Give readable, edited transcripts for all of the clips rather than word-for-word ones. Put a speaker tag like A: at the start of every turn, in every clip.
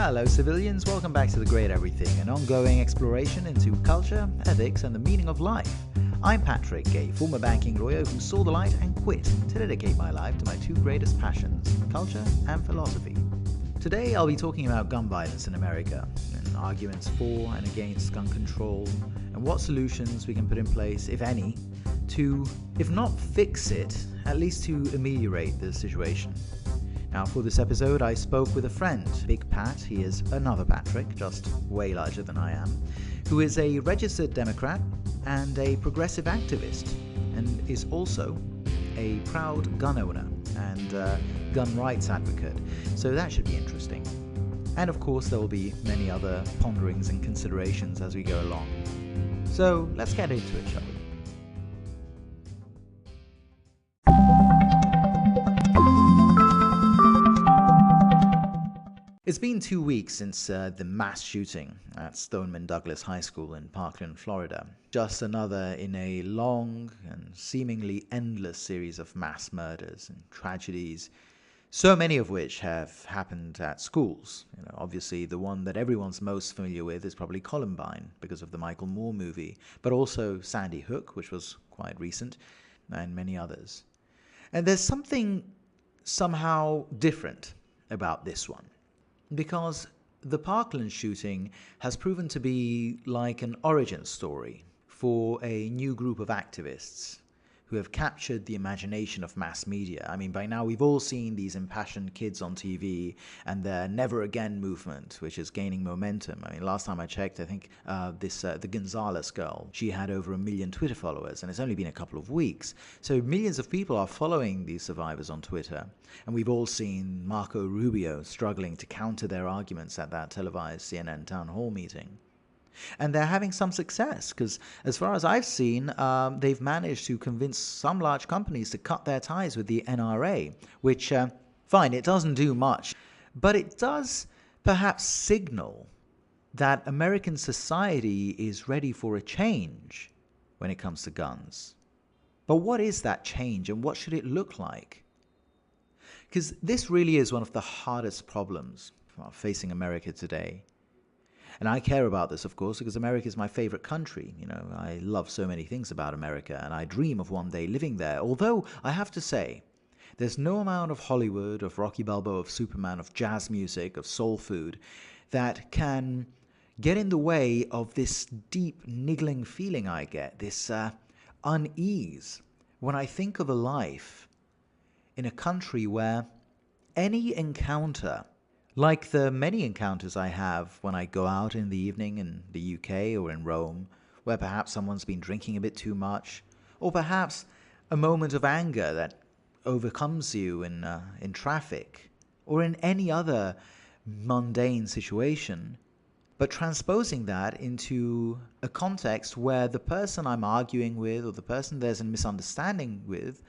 A: Hello civilians, welcome back to The Great Everything, an ongoing exploration into culture, ethics and the meaning of life. I'm Patrick, a former banking lawyer who saw the light and quit to dedicate my life to my two greatest passions, culture and philosophy. Today I'll be talking about gun violence in America, and arguments for and against gun control, and what solutions we can put in place, if any, to, if not fix it, at least to ameliorate the situation. Now, for this episode, I spoke with a friend, Big Pat. He is another Patrick, just way larger than I am, who is a registered Democrat and a progressive activist, and is also a proud gun owner and gun rights advocate. So that should be interesting. And of course, there will be many other ponderings and considerations as we go along. So let's get into it, shall we? It's been 2 weeks since the mass shooting at Stoneman Douglas High School in Parkland, Florida. Just another in a long and seemingly endless series of mass murders and tragedies, so many of which have happened at schools. Obviously, the one that everyone's most familiar with is probably Columbine because of the Michael Moore movie, but also Sandy Hook, which was quite recent, and many others. And there's something somehow different about this one, because the Parkland shooting has proven to be like an origin story for a new group of activists who have captured the imagination of mass media. I mean, by now we've all seen these impassioned kids on TV and their Never Again movement, which is gaining momentum. I mean, last time I checked, I think the Gonzalez girl, she had over 1 million Twitter followers, and it's only been a couple of weeks. So millions of people are following these survivors on Twitter. And we've all seen Marco Rubio struggling to counter their arguments at that televised CNN town hall meeting. And they're having some success because, as far as I've seen, they've managed to convince some large companies to cut their ties with the NRA, which, fine, it doesn't do much, but it does perhaps signal that American society is ready for a change when it comes to guns. But what is that change and what should it look like? Because this really is one of the hardest problems facing America today. And I care about this, of course, because America is my favorite country. I love so many things about America, and I dream of one day living there. Although, I have to say, there's no amount of Hollywood, of Rocky Balboa, of Superman, of jazz music, of soul food that can get in the way of this deep, niggling feeling I get, this unease, when I think of a life in a country where any encounter, like the many encounters I have when I go out in the evening in the UK or in Rome, where perhaps someone's been drinking a bit too much, or perhaps a moment of anger that overcomes you in traffic, or in any other mundane situation, but transposing that into a context where the person I'm arguing with or the person there's a misunderstanding with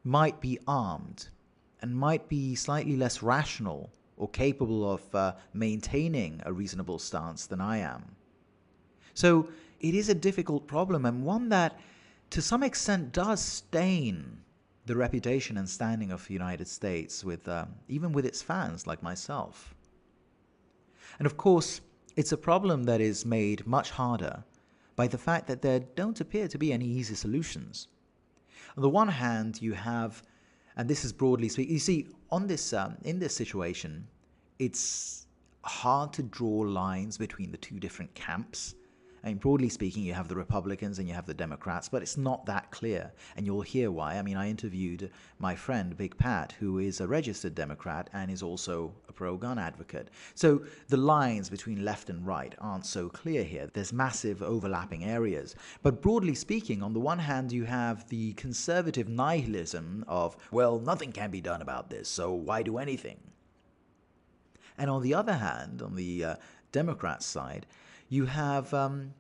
A: might be armed and might be slightly less rational or capable of maintaining a reasonable stance than I am. So it is a difficult problem, and one that to some extent does stain the reputation and standing of the United States, with even with its fans like myself. And of course, it's a problem that is made much harder by the fact that there don't appear to be any easy solutions. On the one hand, you have, and this is broadly speaking, you see, on this in this situation, it's hard to draw lines between the two different camps. I mean, broadly speaking, you have the Republicans and you have the Democrats, but it's not that clear, and you'll hear why. I mean, I interviewed my friend, Big Pat, who is a registered Democrat and is also a pro-gun advocate. So the lines between left and right aren't so clear here. There's massive overlapping areas. But broadly speaking, on the one hand, you have the conservative nihilism of, well, nothing can be done about this, so why do anything? And on the other hand, on the Democrat side, you have an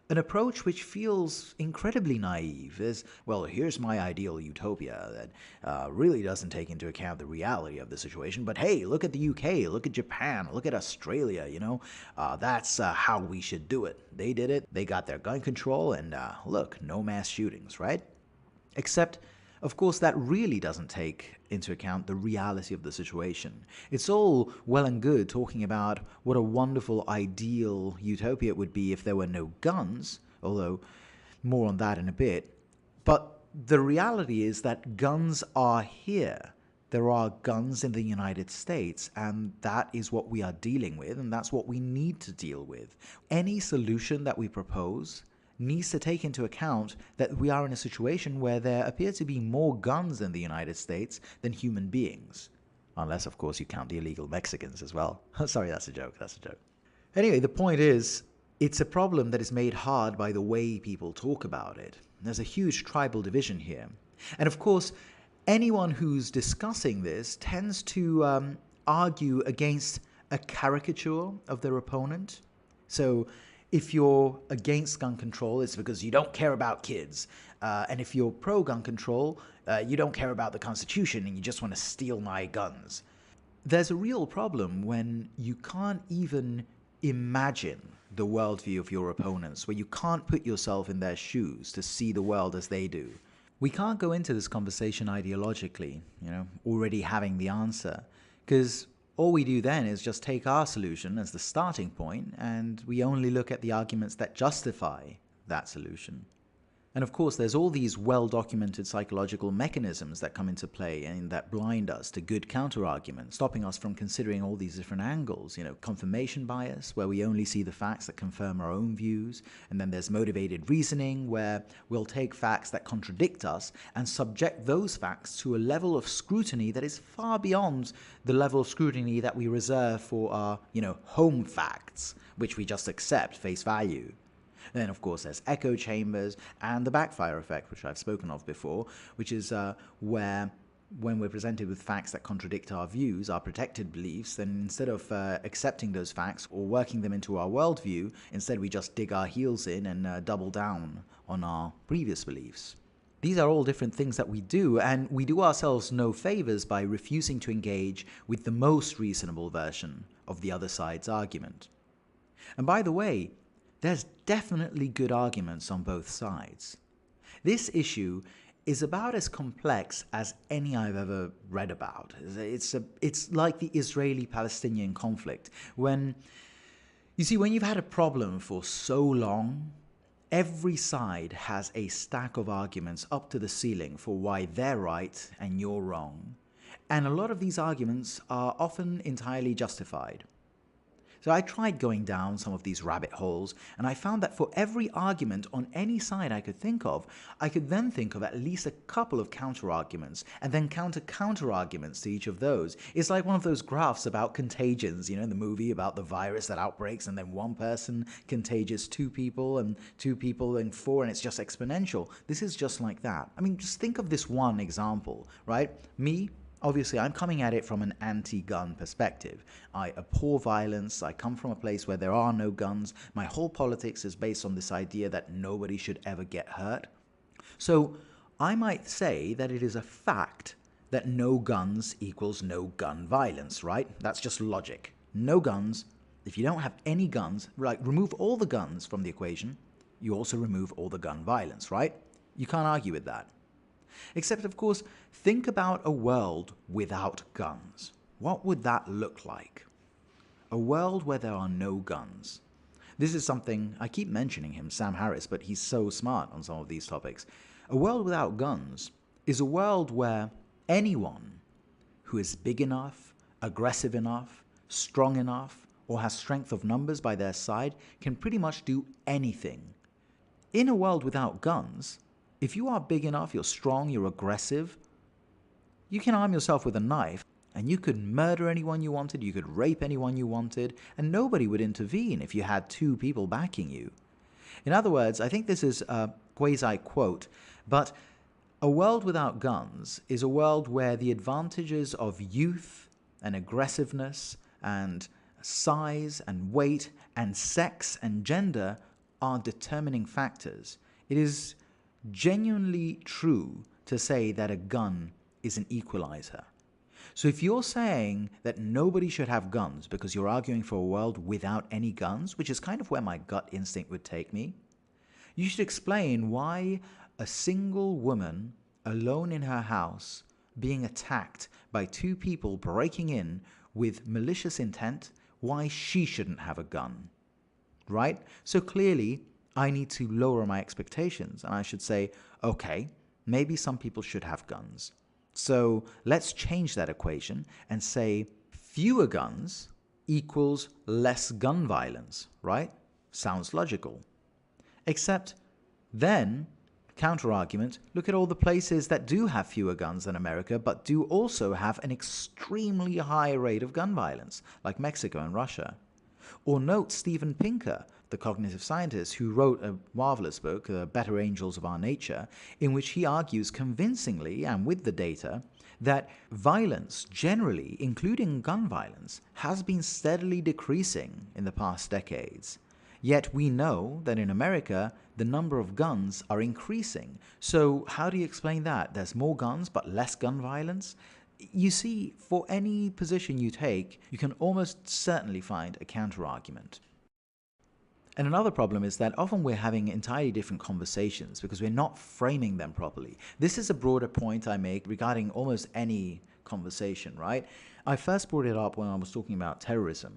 A: approach which feels incredibly naive. There's, well, here's my ideal utopia that really doesn't take into account the reality of the situation. But hey, look at the UK, look at Japan, look at Australia, that's how we should do it. They did it, they got their gun control, and look, no mass shootings, right? Except Of course, that really doesn't take into account the reality of the situation. It's all well and good talking about what a wonderful, ideal utopia it would be if there were no guns, although more on that in a bit. But the reality is that guns are here. There are guns in the United States, and that is what we are dealing with, and that's what we need to deal with. Any solution that we propose needs to take into account that we are in a situation where there appear to be more guns in the United States than human beings. Unless, of course, you count the illegal Mexicans as well. Sorry, that's a joke. Anyway, the point is, it's a problem that is made hard by the way people talk about it. There's a huge tribal division here. And of course, anyone who's discussing this tends to argue against a caricature of their opponent. So if you're against gun control, it's because you don't care about kids. And if you're pro-gun control, you don't care about the Constitution and you just want to steal my guns. There's a real problem when you can't even imagine the worldview of your opponents, where you can't put yourself in their shoes to see the world as they do. We can't go into this conversation ideologically, already having the answer, because all we do then is just take our solution as the starting point, and we only look at the arguments that justify that solution. And of course, there's all these well-documented psychological mechanisms that come into play and that blind us to good counter-arguments, stopping us from considering all these different angles. Confirmation bias, where we only see the facts that confirm our own views. And then there's motivated reasoning, where we'll take facts that contradict us and subject those facts to a level of scrutiny that is far beyond the level of scrutiny that we reserve for our, home facts, which we just accept face value. Then, of course, there's echo chambers and the backfire effect, which I've spoken of before, which is where when we're presented with facts that contradict our views, our protected beliefs, then instead of accepting those facts or working them into our worldview, instead we just dig our heels in and double down on our previous beliefs. These are all different things that we do, and we do ourselves no favors by refusing to engage with the most reasonable version of the other side's argument. And by the way, there's definitely good arguments on both sides. This issue is about as complex as any I've ever read about. It's like the Israeli-Palestinian conflict. When you've had a problem for so long, every side has a stack of arguments up to the ceiling for why they're right and you're wrong. And a lot of these arguments are often entirely justified. So I tried going down some of these rabbit holes, and I found that for every argument on any side I could think of, I could then think of at least a couple of counter-arguments, and then counter-arguments to each of those. It's like one of those graphs about contagions, in the movie about the virus that outbreaks, and then one person contagious two people, and two people and four, and it's just exponential. This is just like that. I mean, just think of this one example, right? Obviously, I'm coming at it from an anti-gun perspective. I abhor violence. I come from a place where there are no guns. My whole politics is based on this idea that nobody should ever get hurt. So I might say that it is a fact that no guns equals no gun violence, right? That's just logic. No guns. If you don't have any guns, remove all the guns from the equation, you also remove all the gun violence, right? You can't argue with that. Except, of course, think about a world without guns. What would that look like? A world where there are no guns. This is something, I keep mentioning him, Sam Harris, but he's so smart on some of these topics. A world without guns is a world where anyone who is big enough, aggressive enough, strong enough, or has strength of numbers by their side can pretty much do anything. In a world without guns, if you are big enough, you're strong, you're aggressive, you can arm yourself with a knife and you could murder anyone you wanted, you could rape anyone you wanted, and nobody would intervene if you had two people backing you. In other words, I think this is a quasi-quote, but a world without guns is a world where the advantages of youth and aggressiveness and size and weight and sex and gender are determining factors. It is genuinely true to say that a gun is an equalizer. So if you're saying that nobody should have guns because you're arguing for a world without any guns, which is kind of where my gut instinct would take me, you should explain why a single woman alone in her house, being attacked by two people breaking in with malicious intent, why she shouldn't have a gun, right? So clearly, I need to lower my expectations, and I should say, okay, maybe some people should have guns. So let's change that equation and say fewer guns equals less gun violence, right? Sounds logical. Except then, counter-argument, look at all the places that do have fewer guns than America, but do also have an extremely high rate of gun violence, like Mexico and Russia. Or note Steven Pinker, the cognitive scientist who wrote a marvelous book, The Better Angels of Our Nature, in which he argues convincingly and with the data that violence generally, including gun violence, has been steadily decreasing in the past decades. Yet we know that in America, the number of guns are increasing. So how do you explain that? There's more guns but less gun violence? You see, for any position you take, you can almost certainly find a counter-argument. And another problem is that often we're having entirely different conversations because we're not framing them properly. This is a broader point I make regarding almost any conversation, right? I first brought it up when I was talking about terrorism.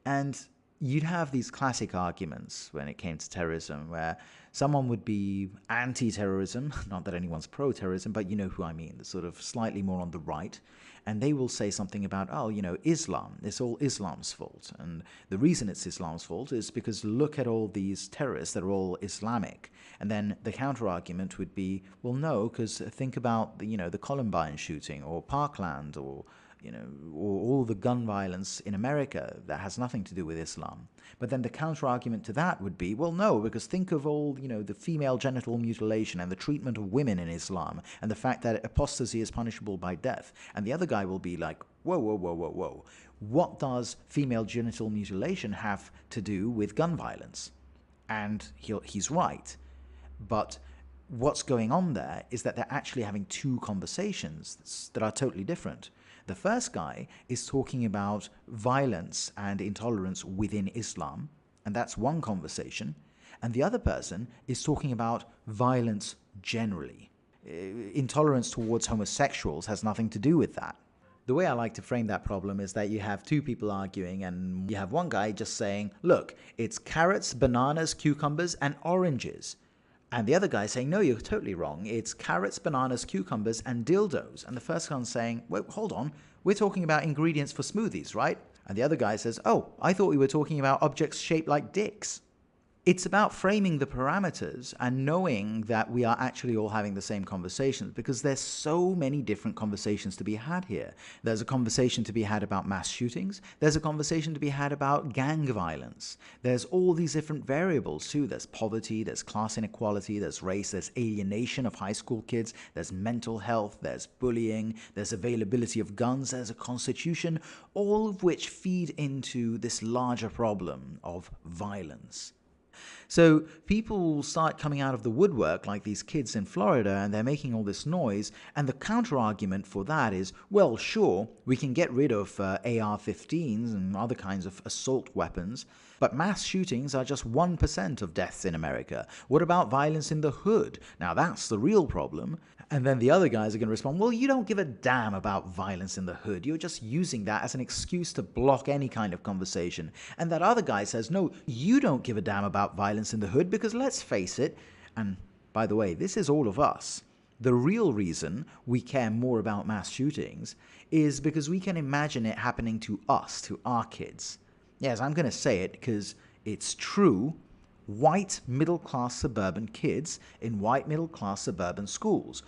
A: And you'd have these classic arguments when it came to terrorism where someone would be anti-terrorism, not that anyone's pro-terrorism, but you know who I mean, the sort of slightly more on the right, and they will say something about, oh, you know, Islam, it's all Islam's fault. And the reason it's Islam's fault is because look at all these terrorists that are all Islamic. And then the counter-argument would be, well, no, because think about, the Columbine shooting or Parkland or all the gun violence in America that has nothing to do with Islam. But then the counter-argument to that would be, well, no, because think of all, the female genital mutilation and the treatment of women in Islam and the fact that apostasy is punishable by death. And the other guy will be like, whoa, whoa, whoa, whoa, whoa. What does female genital mutilation have to do with gun violence? And he's right. But what's going on there is that they're actually having two conversations that are totally different. The first guy is talking about violence and intolerance within Islam, and that's one conversation. And the other person is talking about violence generally. Intolerance towards homosexuals has nothing to do with that. The way I like to frame that problem is that you have two people arguing and you have one guy just saying, look, it's carrots, bananas, cucumbers, and oranges. And the other guy saying, no, you're totally wrong. It's carrots, bananas, cucumbers, and dildos. And the first one's saying, wait, hold on. We're talking about ingredients for smoothies, right? And the other guy says, oh, I thought we were talking about objects shaped like dicks. It's about framing the parameters and knowing that we are actually all having the same conversations because there's so many different conversations to be had here. There's a conversation to be had about mass shootings. There's a conversation to be had about gang violence. There's all these different variables too. There's poverty, there's class inequality, there's race, there's alienation of high school kids, there's mental health, there's bullying, there's availability of guns, there's a constitution, all of which feed into this larger problem of violence. So people start coming out of the woodwork like these kids in Florida and they're making all this noise, and the counter-argument for that is, well, sure, we can get rid of AR-15s and other kinds of assault weapons, but mass shootings are just 1% of deaths in America. What about violence in the hood? Now that's the real problem. And then the other guys are going to respond, well, you don't give a damn about violence in the hood. You're just using that as an excuse to block any kind of conversation. And that other guy says, no, you don't give a damn about violence in the hood because let's face it, and by the way, this is all of us. The real reason we care more about mass shootings is because we can imagine it happening to us, to our kids. Yes, I'm going to say it because it's true. White middle-class suburban kids in white middle-class suburban schools.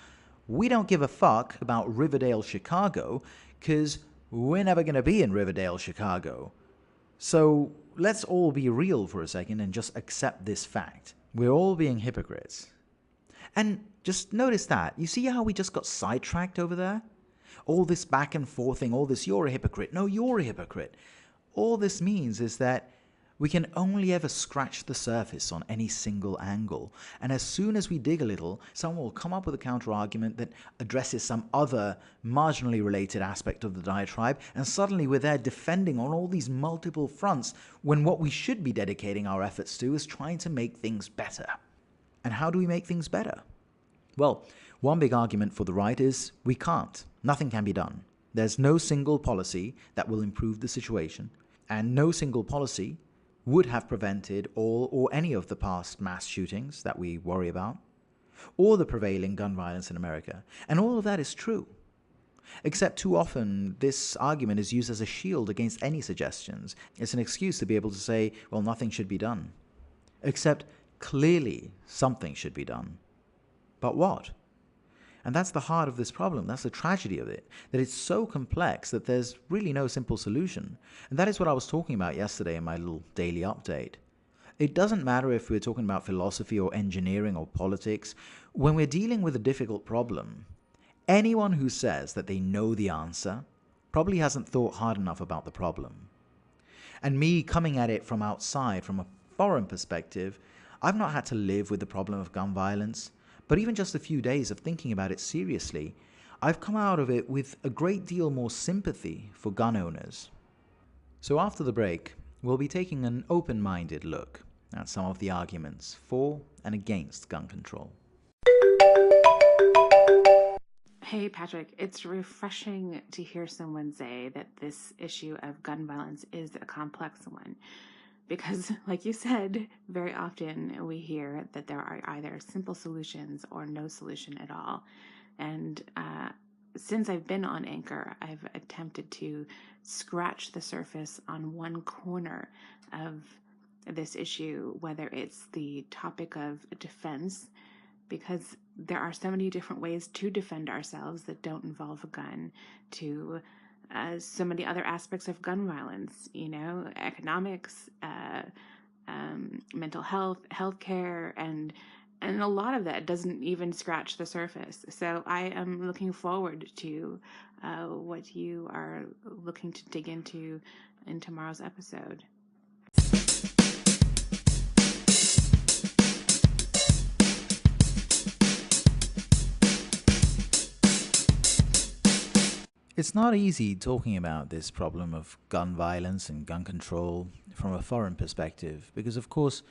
A: We don't give a fuck about Riverdale, Chicago, because we're never going to be in Riverdale, Chicago. So let's all be real for a second and just accept this fact. We're all being hypocrites. And just notice that. You see how we just got sidetracked over there? All this back and forthing, all this, you're a hypocrite. No, you're a hypocrite. All this means is that we can only ever scratch the surface on any single angle. And as soon as we dig a little, someone will come up with a counter-argument that addresses some other marginally related aspect of the diatribe, and suddenly we're there defending on all these multiple fronts, when what we should be dedicating our efforts to is trying to make things better. And how do we make things better? Well, One big argument for the right is we can't. Nothing can be done. There's no single policy that will improve the situation, and no single policy would have prevented all or any of the past mass shootings that we worry about, or the prevailing gun violence in America. And all of that is true. Except too often, this argument is used as a shield against any suggestions. It's an excuse to be able to say, well, nothing should be done. Except clearly something should be done. But what? And that's the heart of this problem. That's the tragedy of it, that it's so complex that there's really no simple solution. And that is what I was talking about yesterday in my little daily update. It doesn't matter if we're talking about philosophy or engineering or politics. When we're dealing with a difficult problem, anyone who says that they know the answer probably hasn't thought hard enough about the problem. And me coming at it from outside, from a foreign perspective, I've not had to live with the problem of gun violence, but even just a few days of thinking about it seriously, I've come out of it with a great deal more sympathy for gun owners. So after the break, we'll be taking an open-minded look at some of the arguments for and against gun control.
B: Hey, Patrick, it's refreshing to hear someone say that this issue of gun violence is a complex one. Because, like you said, very often we hear that there are either simple solutions or no solution at all. And since I've been on Anchor, I've attempted to scratch the surface on one corner of this issue, whether it's the topic of defense, because there are so many different ways to defend ourselves that don't involve a gun, to so many other aspects of gun violence, economics, mental health, healthcare, and a lot of that doesn't even scratch the surface. So I am looking forward to what you are looking to dig into in tomorrow's episode.
A: It's not easy talking about this problem of gun violence and gun control from a foreign perspective because, of course,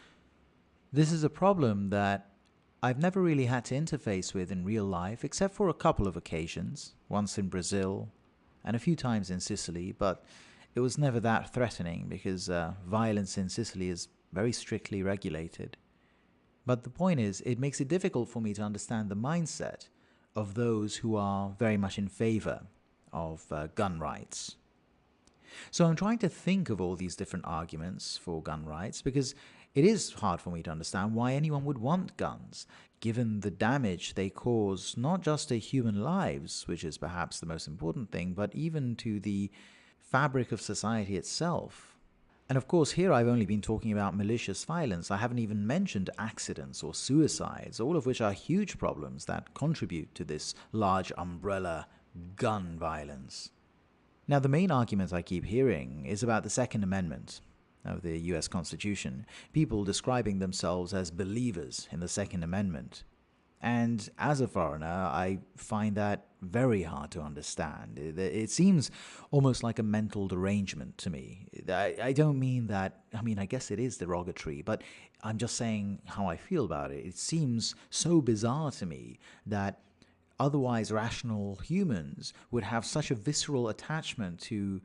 A: this is a problem that I've never really had to interface with in real life except for a couple of occasions, once in Brazil and a few times in Sicily, but it was never that threatening because violence in Sicily is very strictly regulated. But the point is, it makes it difficult for me to understand the mindset of those who are very much in favor of gun rights. So I'm trying to think of all these different arguments for gun rights because it is hard for me to understand why anyone would want guns, given the damage they cause not just to human lives, which is perhaps the most important thing, but even to the fabric of society itself. And of course, here I've only been talking about malicious violence. I haven't even mentioned accidents or suicides, all of which are huge problems that contribute to this large umbrella gun violence. Now, the main argument I keep hearing is about the Second Amendment of the US Constitution, people describing themselves as believers in the Second Amendment. And as a foreigner, I find that very hard to understand. It seems almost like a mental derangement to me. I don't mean that, I guess it is derogatory, but I'm just saying how I feel about it. It seems so bizarre to me that otherwise rational humans would have such a visceral attachment to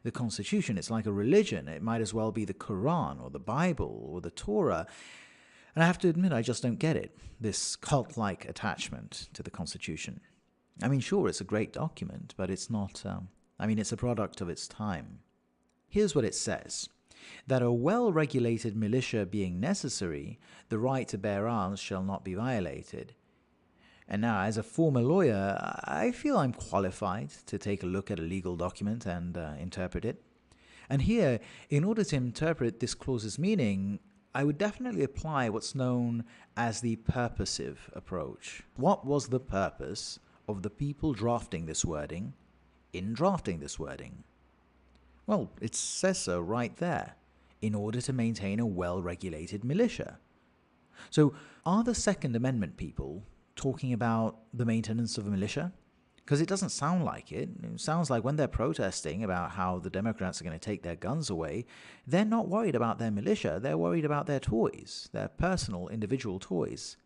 A: the Constitution. It's like a religion. It might as well be the Quran or the Bible or the Torah. And I have to admit, I just don't get it, this cult-like attachment to the Constitution. Sure, it's a great document, but it's not, it's a product of its time. Here's what it says. That a well-regulated militia being necessary, the right to bear arms shall not be violated. And now, as a former lawyer, I feel I'm qualified to take a look at a legal document and interpret it. And here, in order to interpret this clause's meaning, I would definitely apply what's known as the purposive approach. What was the purpose of the people drafting this wording in drafting this wording? Well, it says so right there, in order to maintain a well-regulated militia. So, are the Second Amendment people talking about the maintenance of a militia? Because it doesn't sound like it. It sounds like when they're protesting about how the Democrats are going to take their guns away, they're not worried about their militia. They're worried about their toys, their personal, individual toys.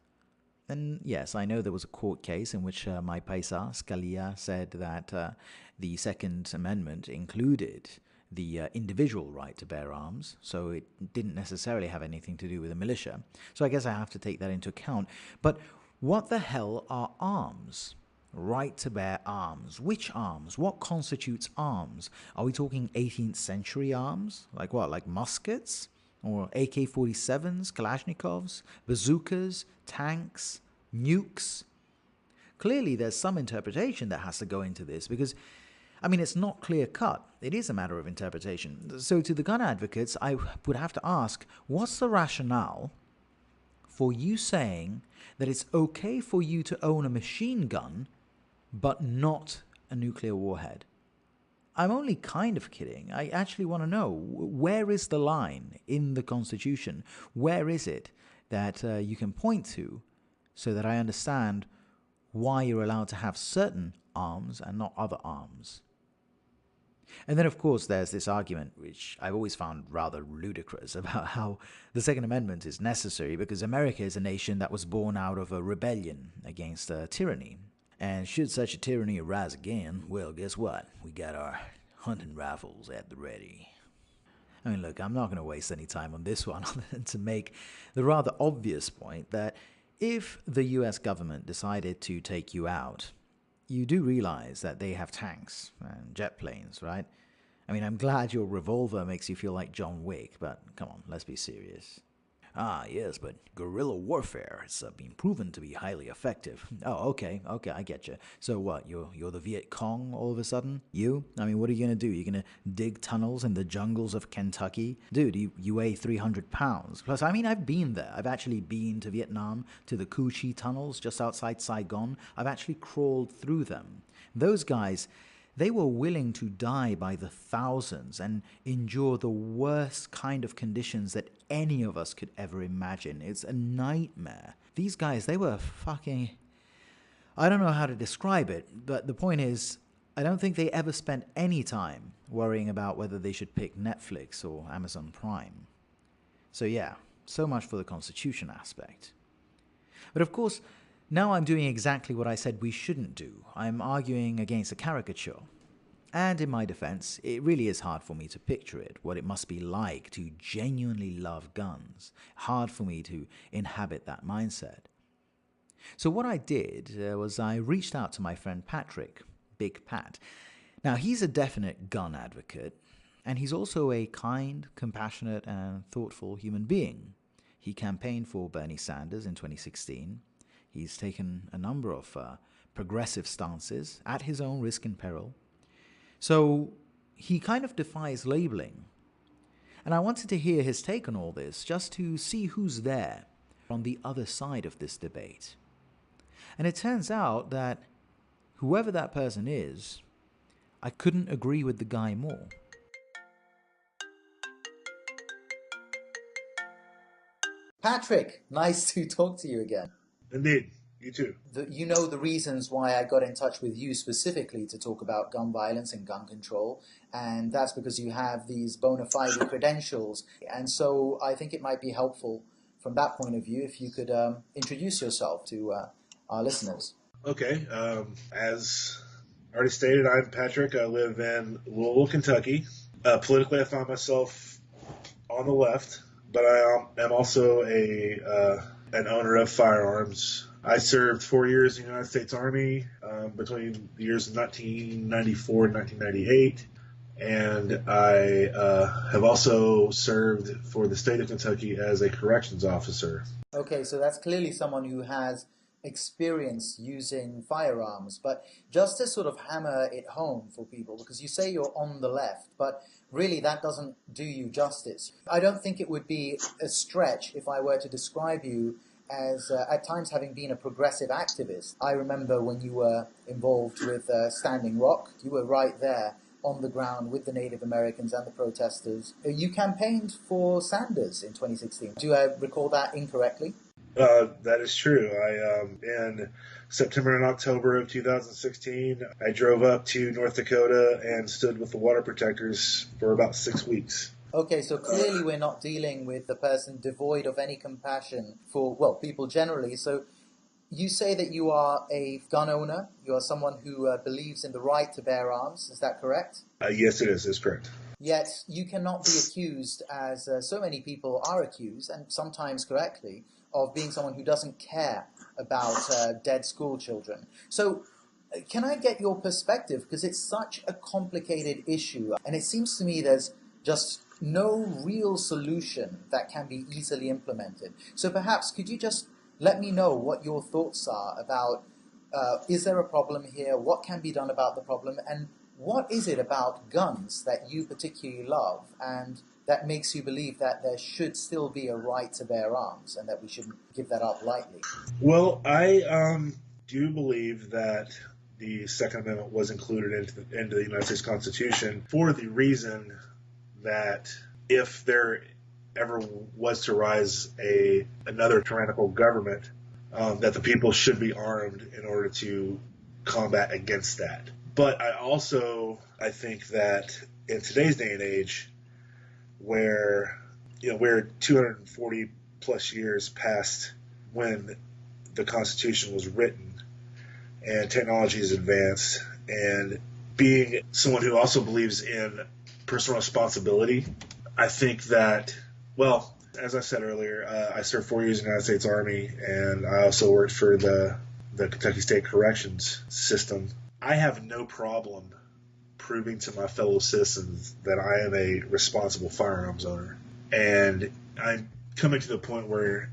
A: And yes, I know there was a court case in which my paisa, Scalia, said that the Second Amendment included the individual right to bear arms, so it didn't necessarily have anything to do with a militia. So I guess I have to take that into account. But what the hell are arms? Right to bear arms. Which arms? What constitutes arms? Are we talking 18th century arms? Like what? Like muskets? Or AK-47s, Kalashnikovs, bazookas, tanks, nukes? Clearly, there's some interpretation that has to go into this because, I mean, it's not clear-cut. It is a matter of interpretation. So to the gun advocates, I would have to ask, what's the rationale for you saying that it's okay for you to own a machine gun but not a nuclear warhead? I'm only kind of kidding. I actually want to know, where is the line in the Constitution? Where is it that you can point to so that I understand why you're allowed to have certain arms and not other arms? And then, of course, there's this argument, which I've always found rather ludicrous, about how the Second Amendment is necessary because America is a nation that was born out of a rebellion against tyranny. And should such a tyranny arise again, well, guess what? We got our hunting rifles at the ready. I mean, look, I'm not going to waste any time on this one other than to make the rather obvious point that if the US government decided to take you out, you do realize that they have tanks and jet planes, right? I mean, I'm glad your revolver makes you feel like John Wick, but come on, let's be serious. Ah, yes, but guerrilla warfare has been proven to be highly effective. Oh, okay, I get you. So what, you're the Viet Cong all of a sudden? You? I mean, what are you going to do? You're going to dig tunnels in the jungles of Kentucky? Dude, you weigh 300 pounds. Plus, I mean, I've been there. I've actually been to Vietnam, to the Cu Chi tunnels just outside Saigon. I've actually crawled through them. Those guys, they were willing to die by the thousands and endure the worst kind of conditions that any of us could ever imagine. It's a nightmare. These guys, they were fucking... I don't know how to describe it, but the point is, I don't think they ever spent any time worrying about whether they should pick Netflix or Amazon Prime. So yeah, so much for the Constitution aspect. But of course, now I'm doing exactly what I said we shouldn't do. I'm arguing against a caricature. And in my defense, it really is hard for me to picture it, what it must be like to genuinely love guns. Hard for me to inhabit that mindset. So what I did was I reached out to my friend Patrick, Big Pat. Now, he's a definite gun advocate, and he's also a kind, compassionate, and thoughtful human being. He campaigned for Bernie Sanders in 2016. He's taken a number of progressive stances at his own risk and peril. So he kind of defies labeling. And I wanted to hear his take on all this, just to see who's there on the other side of this debate. And it turns out that whoever that person is, I couldn't agree with the guy more. Patrick, nice to talk to you again.
C: Indeed. You too.
A: You know the reasons why I got in touch with you specifically to talk about gun violence and gun control, and that's because you have these bona fide credentials. And so I think it might be helpful from that point of view if you could introduce yourself to our listeners.
C: Okay. As already stated, I'm Patrick. I live in Louisville, Kentucky. Politically, I find myself on the left, but I am also an owner of firearms. I served 4 years in the United States Army between the years of 1994 and 1998, and I have also served for the state of Kentucky as a corrections officer.
A: Okay, so that's clearly someone who has experience using firearms, but just to sort of hammer it home for people, because you say you're on the left, but really that doesn't do you justice. I don't think it would be a stretch if I were to describe you as at times having been a progressive activist. I remember when you were involved with Standing Rock, you were right there on the ground with the Native Americans and the protesters. You campaigned for Sanders in 2016. Do I recall that incorrectly?
C: That is true. In September and October of 2016, I drove up to North Dakota and stood with the water protectors for about 6 weeks.
A: Okay, so clearly we're not dealing with a person devoid of any compassion for, well, people generally. So
D: you say that you are a gun owner. You are someone who believes in the right to bear arms. Is that correct?
C: Yes, it is. It's correct.
D: Yet you cannot be accused, as so many people are accused, and sometimes correctly, of being someone who doesn't care about dead school children. So can I get your perspective? Because it's such a complicated issue, and it seems to me there's just no real solution that can be easily implemented. So perhaps could you just let me know what your thoughts are about, is there a problem here? What can be done about the problem? And what is it about guns that you particularly love and that makes you believe that there should still be a right to bear arms and that we shouldn't give that up lightly?
C: Well, I do believe that the Second Amendment was included into the United States Constitution for the reason that if there ever was to rise another tyrannical government, that the people should be armed in order to combat against that. But I think that in today's day and age, where we're 240 plus years past when the Constitution was written, and technology is advanced, and being someone who also believes in personal responsibility, I think that, well, as I said earlier, I served 4 years in the United States Army, and I also worked for the Kentucky State Corrections System. I have no problem proving to my fellow citizens that I am a responsible firearms owner. And I'm coming to the point where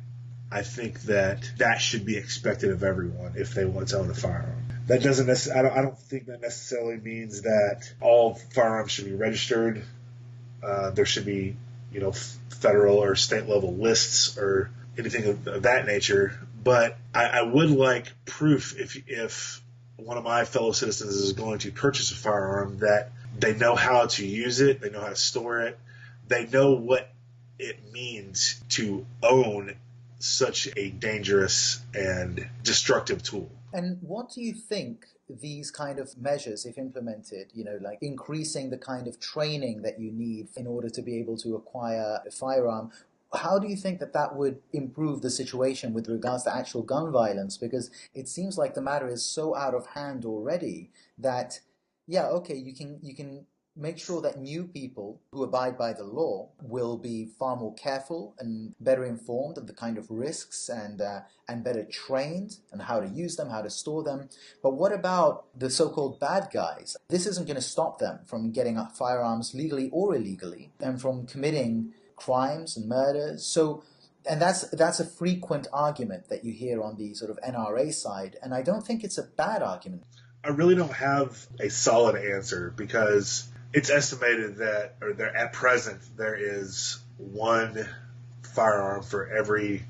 C: I think that should be expected of everyone if they want to own a firearm. That doesn't necessarily, I don't think that necessarily means that all firearms should be registered. There should be, federal or state level lists or anything of that nature. But I would like proof if one of my fellow citizens is going to purchase a firearm that they know how to use it, they know how to store it, they know what it means to own such a dangerous and destructive tool.
D: And what do you think these kind of measures, if implemented, like increasing the kind of training that you need in order to be able to acquire a firearm, how do you think that would improve the situation with regards to actual gun violence? Because it seems like the matter is so out of hand already that, yeah, okay, you can make sure that new people who abide by the law will be far more careful and better informed of the kind of risks and better trained and how to use them, how to store them. But what about the so-called bad guys? This isn't going to stop them from getting firearms legally or illegally and from committing crimes and murders. So, and that's a frequent argument that you hear on the sort of NRA side, and I don't think it's a bad argument.
C: I really don't have a solid answer because it's estimated that, at present, there is one firearm for every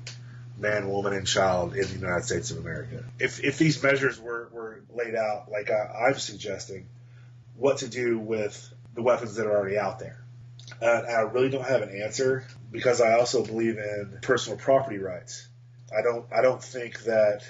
C: man, woman, and child in the United States of America. If these measures were laid out like I'm suggesting, what to do with the weapons that are already out there? I really don't have an answer because I also believe in personal property rights. I don't think that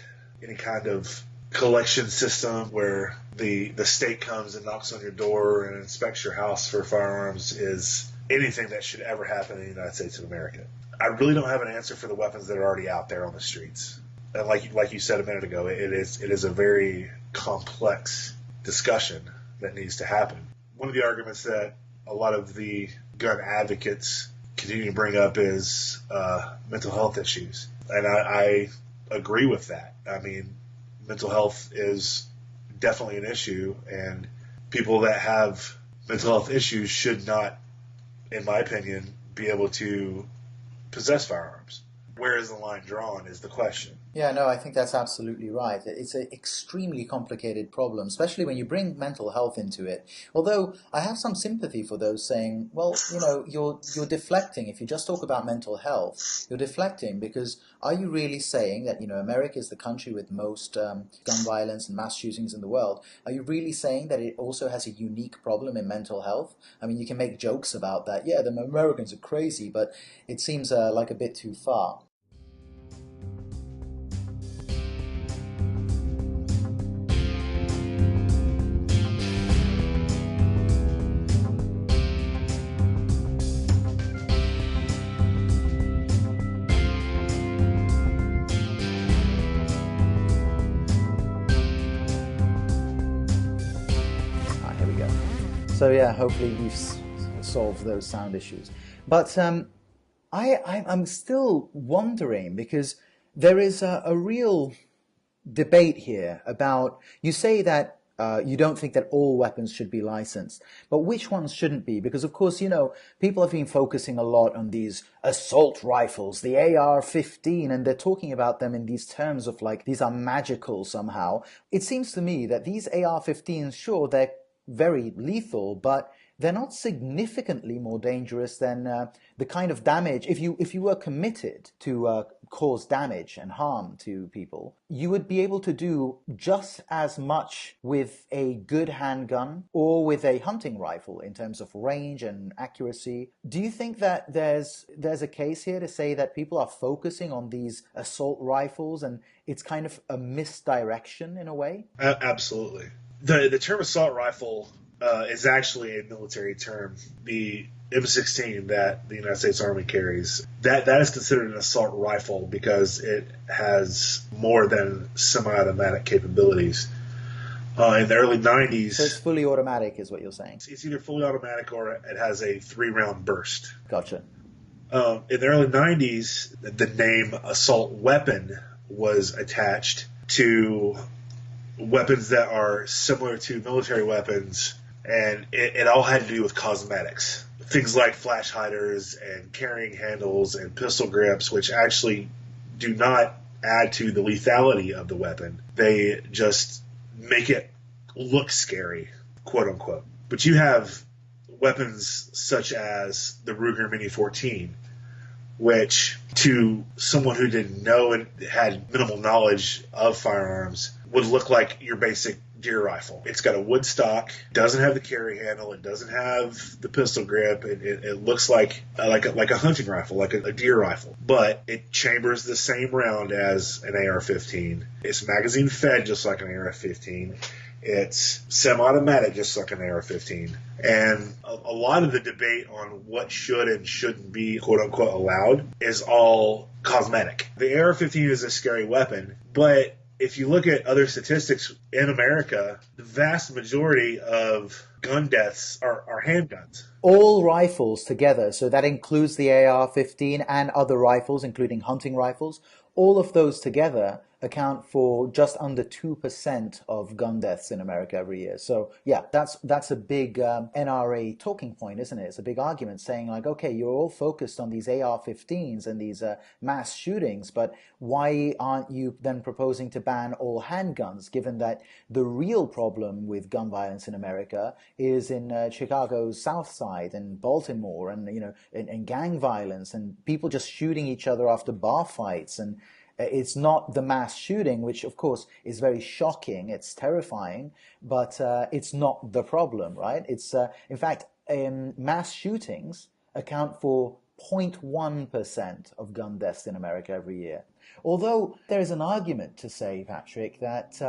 C: any kind of collection system where the state comes and knocks on your door and inspects your house for firearms is anything that should ever happen in the United States of America. I really don't have an answer for the weapons that are already out there on the streets. And like you said a minute ago, it is a very complex discussion that needs to happen. One of the arguments that a lot of the gun advocates continue to bring up is mental health issues. And I agree with that. I mean, mental health is definitely an issue, and people that have mental health issues should not, in my opinion, be able to possess firearms. Where is the line drawn is the question.
D: Yeah, no, I think that's absolutely right. It's an extremely complicated problem, especially when you bring mental health into it. Although I have some sympathy for those saying, well, you're deflecting. If you just talk about mental health, you're deflecting because are you really saying that, America is the country with most gun violence and mass shootings in the world? Are you really saying that it also has a unique problem in mental health? I mean, you can make jokes about that. Yeah, the Americans are crazy, but it seems like a bit too far. So yeah, hopefully we've solved those sound issues. But I'm still wondering, because there is a real debate here about, you say that you don't think that all weapons should be licensed, but which ones shouldn't be? Because of course, people have been focusing a lot on these assault rifles, the AR-15, and they're talking about them in these terms of like, these are magical somehow. It seems to me that these AR-15s, sure, they're very lethal, but they're not significantly more dangerous than the kind of damage. If you were committed to cause damage and harm to people, you would be able to do just as much with a good handgun or with a hunting rifle in terms of range and accuracy. Do you think that there's a case here to say that people are focusing on these assault rifles and it's kind of a misdirection in a way?
C: Absolutely. The term assault rifle is actually a military term. The M16 that the United States Army carries, that is considered an assault rifle because it has more than semi-automatic capabilities. In the early 90s...
D: So it's fully automatic is what you're saying?
C: It's either fully automatic or it has a 3-round burst.
D: Gotcha.
C: In the early 90s, the name assault weapon was attached to weapons that are similar to military weapons, and it all had to do with cosmetics. Things like flash hiders and carrying handles and pistol grips, which actually do not add to the lethality of the weapon. They just make it look scary, quote unquote. But you have weapons such as the Ruger Mini 14, which to someone who didn't know and had minimal knowledge of firearms would look like your basic deer rifle. It's got a wood stock, doesn't have the carry handle, it doesn't have the pistol grip. It looks like a hunting rifle, like a deer rifle, but it chambers the same round as an AR-15. It's magazine fed just like an AR-15. It's semi-automatic just like an AR-15. And a lot of the debate on what should and shouldn't be quote-unquote allowed is all cosmetic. The AR-15 is a scary weapon, but if you look at other statistics in America, the vast majority of gun deaths are handguns.
D: All rifles together, so that includes the AR-15 and other rifles, including hunting rifles, all of those together account for just under 2% of gun deaths in America every year. So yeah, that's a big NRA talking point, isn't it? It's a big argument saying like, okay, you're all focused on these AR-15s and these mass shootings, but why aren't you then proposing to ban all handguns, given that the real problem with gun violence in America is in Chicago's South Side and Baltimore and, and gang violence and people just shooting each other after bar fights. And it's not the mass shooting, which of course is very shocking, it's terrifying, but it's not the problem, right? It's in fact, mass shootings account for 0.1% of gun deaths in America every year. Although there is an argument to say, Patrick, that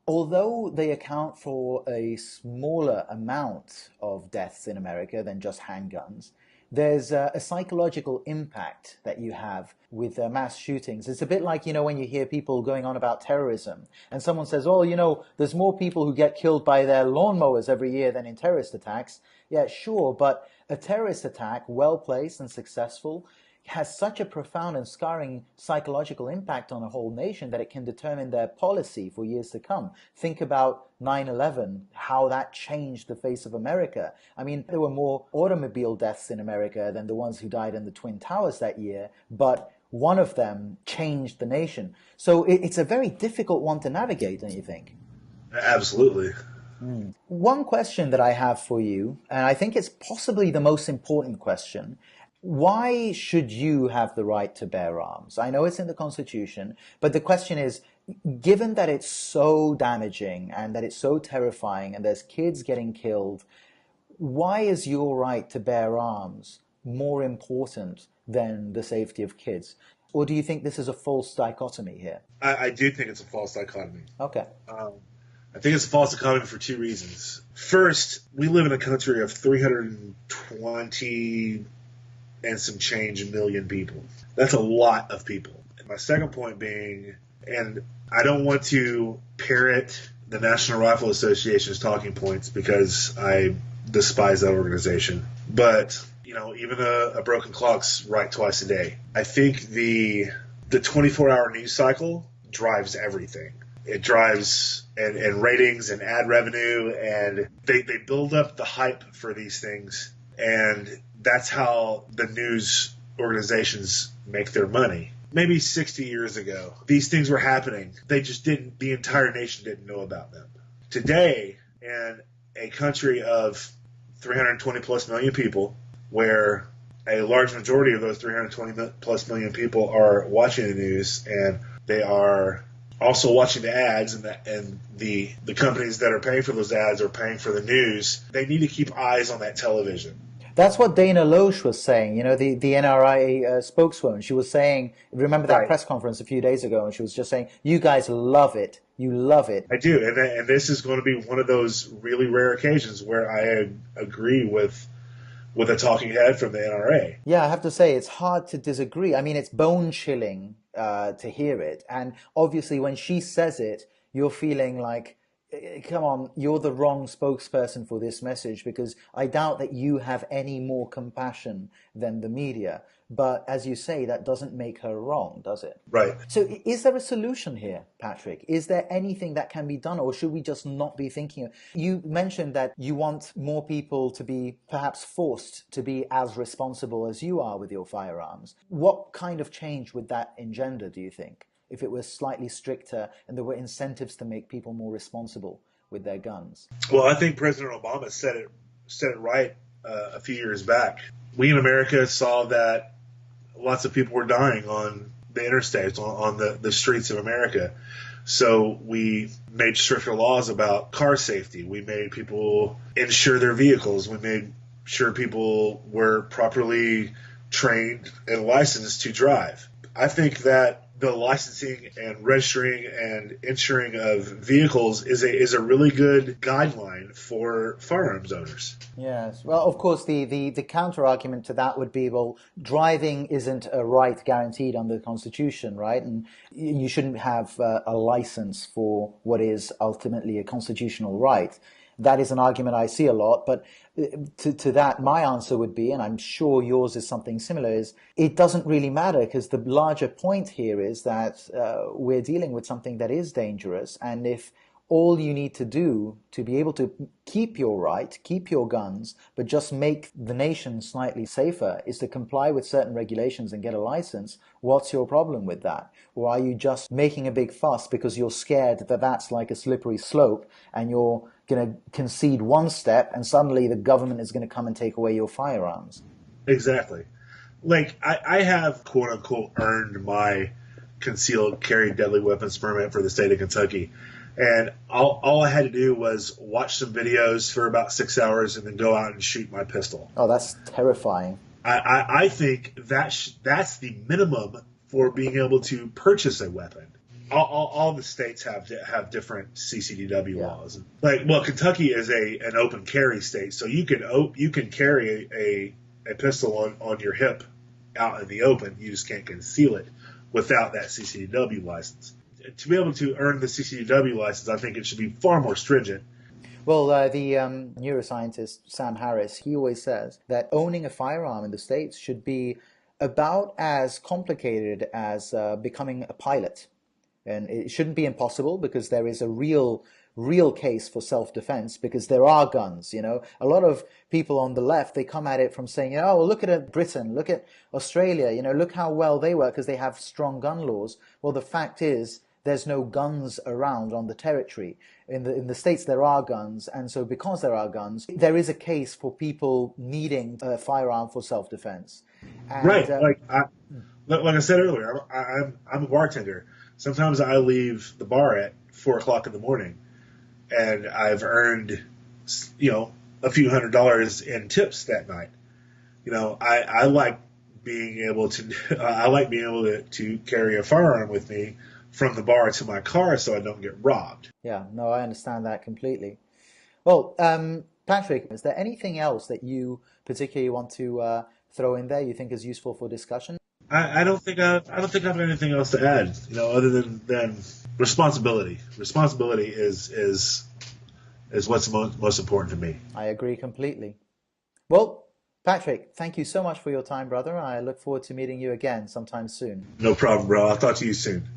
D: although they account for a smaller amount of deaths in America than just handguns, there's a psychological impact that you have with mass shootings. It's a bit like, when you hear people going on about terrorism and someone says, oh, there's more people who get killed by their lawnmowers every year than in terrorist attacks. Yeah, sure, but a terrorist attack, well placed and successful, has such a profound and scarring psychological impact on a whole nation that it can determine their policy for years to come. Think about 9/11, how that changed the face of America. I mean, there were more automobile deaths in America than the ones who died in the Twin Towers that year, but one of them changed the nation. So it's a very difficult one to navigate, don't you think?
C: Absolutely.
D: One question that I have for you, and I think it's possibly the most important question: why should you have the right to bear arms? I know it's in the Constitution, but the question is, given that it's so damaging and that it's so terrifying and there's kids getting killed, why is your right to bear arms more important than the safety of kids? Or do you think this is a false dichotomy here?
C: I do think it's a false dichotomy.
D: Okay.
C: I think it's a false dichotomy for two reasons. First, we live in a country of 320 and some change million people. That's a lot of people. And my second point being, and I don't want to parrot the National Rifle Association's talking points because I despise that organization. But, even a broken clock's right twice a day. I think the 24-hour news cycle drives everything. It drives and ratings and ad revenue, and they build up the hype for these things, and that's how the news organizations make their money. Maybe 60 years ago, these things were happening. They just the entire nation didn't know about them. Today, in a country of 320 plus million people, where a large majority of those 320 plus million people are watching the news, and they are also watching the ads, and the companies that are paying for those ads are paying for the news, they need to keep eyes on that television.
D: That's what Dana Loesch was saying, the NRA spokeswoman. She was saying, remember that press conference a few days ago, and she was just saying, you guys love it. You love it.
C: I do, and this is going to be one of those really rare occasions where I agree with a talking head from the NRA.
D: Yeah, I have to say, it's hard to disagree. I mean, it's bone-chilling to hear it. And obviously, when she says it, you're feeling like, come on, you're the wrong spokesperson for this message, because I doubt that you have any more compassion than the media. But as you say, that doesn't make her wrong, does it?
C: Right.
D: So is there a solution here, Patrick? Is there anything that can be done, or should we just not be thinking? You mentioned that you want more people to be perhaps forced to be as responsible as you are with your firearms. What kind of change would that engender, do you think, if it was slightly stricter and there were incentives to make people more responsible with their guns?
C: Well, I think President Obama said it right a few years back. We in America saw that lots of people were dying on the interstates, on the streets of America. So we made stricter laws about car safety. We made people insure their vehicles. We made sure people were properly trained and licensed to drive. I think that the licensing and registering and insuring of vehicles is a really good guideline for firearms owners.
D: Yes. Well, of course, the counter argument to that would be, well, driving isn't a right guaranteed under the Constitution, right? And you shouldn't have a license for what is ultimately a constitutional right. That is an argument I see a lot, but to that, my answer would be, and I'm sure yours is something similar, is it doesn't really matter, because the larger point here is that we're dealing with something that is dangerous, and if all you need to do to be able to keep your right, keep your guns, but just make the nation slightly safer is to comply with certain regulations and get a license, what's your problem with that? Or are you just making a big fuss because you're scared that that's like a slippery slope and you're going to concede one step and suddenly the government is going to come and take away your firearms?
C: Exactly. Like, I have, quote unquote, earned my concealed carry deadly weapons permit for the state of Kentucky. And all I had to do was watch some videos for about 6 hours and then go out and shoot my pistol.
D: Oh, that's terrifying.
C: I think that's the minimum for being able to purchase a weapon. All the states have different CCDW laws. Like, well, Kentucky is an open carry state, so you can carry a pistol on your hip out in the open. You just can't conceal it without that CCDW license. To be able to earn the CCDW license, I think it should be far more stringent.
D: Well, the neuroscientist Sam Harris, he always says that owning a firearm in the States should be about as complicated as becoming a pilot. And it shouldn't be impossible, because there is a real case for self-defense, because there are guns. A lot of people on the left, they come at it from saying, oh, well, look at Britain, look at Australia, look how well they work because they have strong gun laws. Well, the fact is, there's no guns around on the territory. In the States, there are guns, and so because there are guns, there is a case for people needing a firearm for self-defense.
C: Right. Like I said earlier, I'm a bartender. Sometimes I leave the bar at 4 o'clock in the morning, and I've earned, a few $100s in tips that night. I like being able to carry a firearm with me from the bar to my car so I don't get robbed.
D: Yeah, no, I understand that completely. Well, Patrick, is there anything else that you particularly want to throw in there you think is useful for discussion?
C: I don't think I have anything else to add, other than responsibility. Responsibility is is what's most important to me.
D: I agree completely. Well, Patrick, thank you so much for your time, brother. I look forward to meeting you again sometime soon.
C: No problem, bro. I'll talk to you soon.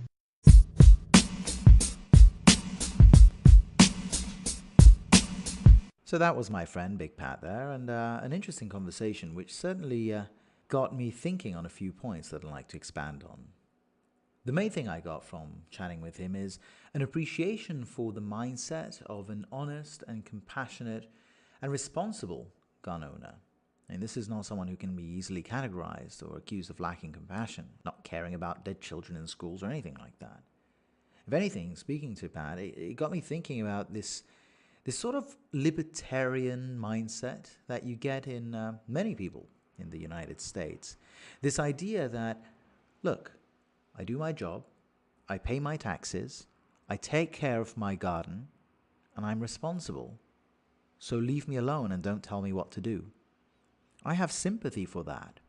A: So that was my friend Big Pat there, and an interesting conversation which certainly got me thinking on a few points that I'd like to expand on. The main thing I got from chatting with him is an appreciation for the mindset of an honest and compassionate and responsible gun owner. And this is not someone who can be easily categorized or accused of lacking compassion, not caring about dead children in schools or anything like that. If anything, speaking to Pat, it got me thinking about this sort of libertarian mindset that you get in many people in the United States. This idea that, look, I do my job, I pay my taxes, I take care of my garden, and I'm responsible. So leave me alone and don't tell me what to do. I have sympathy for that.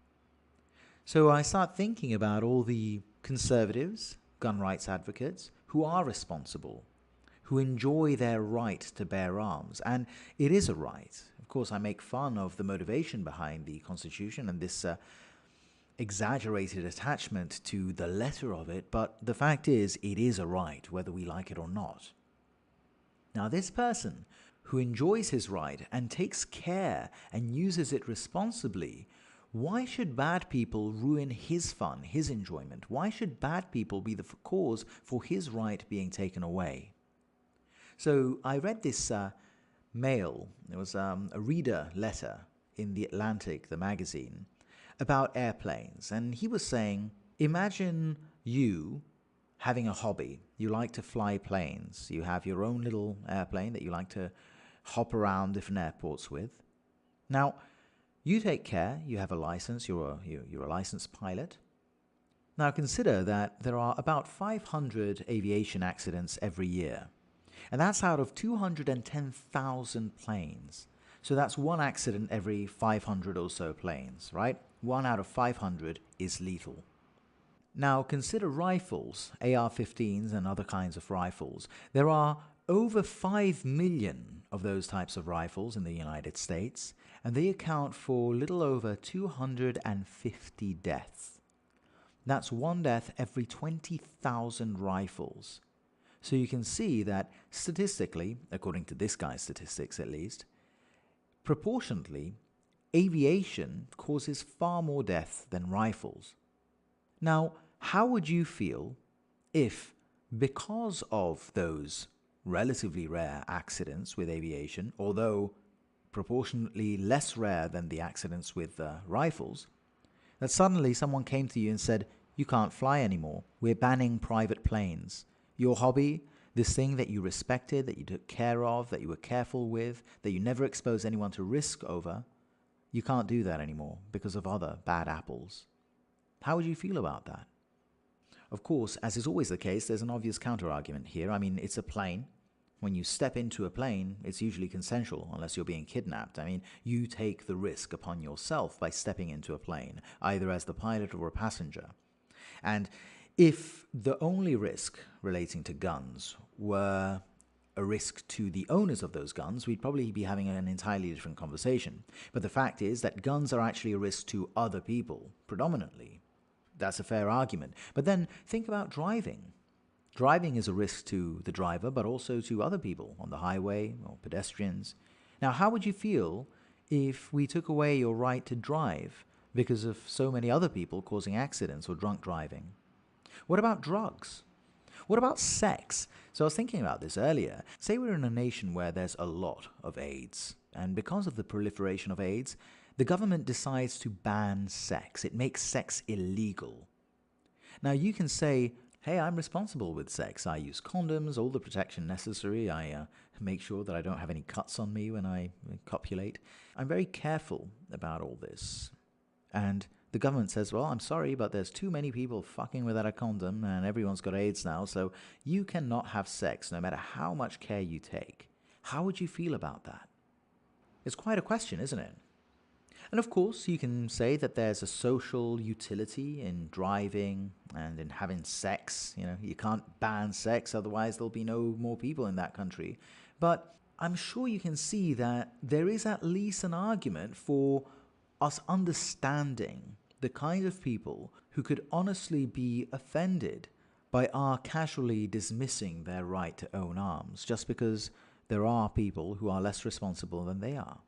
A: So I start thinking about all the conservatives, gun rights advocates, who are responsible, who enjoy their right to bear arms. And it is a right. Of course, I make fun of the motivation behind the Constitution and this exaggerated attachment to the letter of it, but the fact is, it is a right, whether we like it or not. Now, this person who enjoys his right and takes care and uses it responsibly, why should bad people ruin his fun, his enjoyment? Why should bad people be the cause for his right being taken away? So I read this mail. It was a reader letter in The Atlantic, the magazine, about airplanes. And he was saying, imagine you having a hobby. You like to fly planes. You have your own little airplane that you like to hop around different airports with. Now, you take care. You have a license. You're a licensed pilot. Now, consider that there are about 500 aviation accidents every year. And that's out of 210,000 planes. So that's one accident every 500 or so planes, right? 1 out of 500 is lethal. Now consider rifles, AR-15s and other kinds of rifles. There are over 5 million of those types of rifles in the United States, and they account for little over 250 deaths. That's one death every 20,000 rifles. So you can see that statistically, according to this guy's statistics at least, proportionately, aviation causes far more death than rifles. Now, how would you feel if, because of those relatively rare accidents with aviation, although proportionately less rare than the accidents with rifles, that suddenly someone came to you and said, you can't fly anymore, we're banning private planes. Your hobby, this thing that you respected, that you took care of, that you were careful with, that you never exposed anyone to risk over, you can't do that anymore because of other bad apples. How would you feel about that? Of course, as is always the case, there's an obvious counter-argument here. I mean, it's a plane. When you step into a plane, it's usually consensual unless you're being kidnapped. I mean, you take the risk upon yourself by stepping into a plane, either as the pilot or a passenger. And if the only risk relating to guns were a risk to the owners of those guns, we'd probably be having an entirely different conversation. But the fact is that guns are actually a risk to other people, predominantly. That's a fair argument. But then think about driving. Driving is a risk to the driver, but also to other people on the highway or pedestrians. Now, how would you feel if we took away your right to drive because of so many other people causing accidents or drunk driving? What about drugs? What about sex? So I was thinking about this earlier. Say we're in a nation where there's a lot of AIDS, and because of the proliferation of AIDS, the government decides to ban sex. It makes sex illegal. Now you can say, hey, I'm responsible with sex. I use condoms, all the protection necessary. I make sure that I don't have any cuts on me when I copulate. I'm very careful about all this. And the government says, well, I'm sorry, but there's too many people fucking without a condom and everyone's got AIDS now, so you cannot have sex no matter how much care you take. How would you feel about that? It's quite a question, isn't it? And of course, you can say that there's a social utility in driving and in having sex. You know, you can't ban sex, otherwise there'll be no more people in that country. But I'm sure you can see that there is at least an argument for us understanding the kind of people who could honestly be offended by our casually dismissing their right to own arms just because there are people who are less responsible than they are.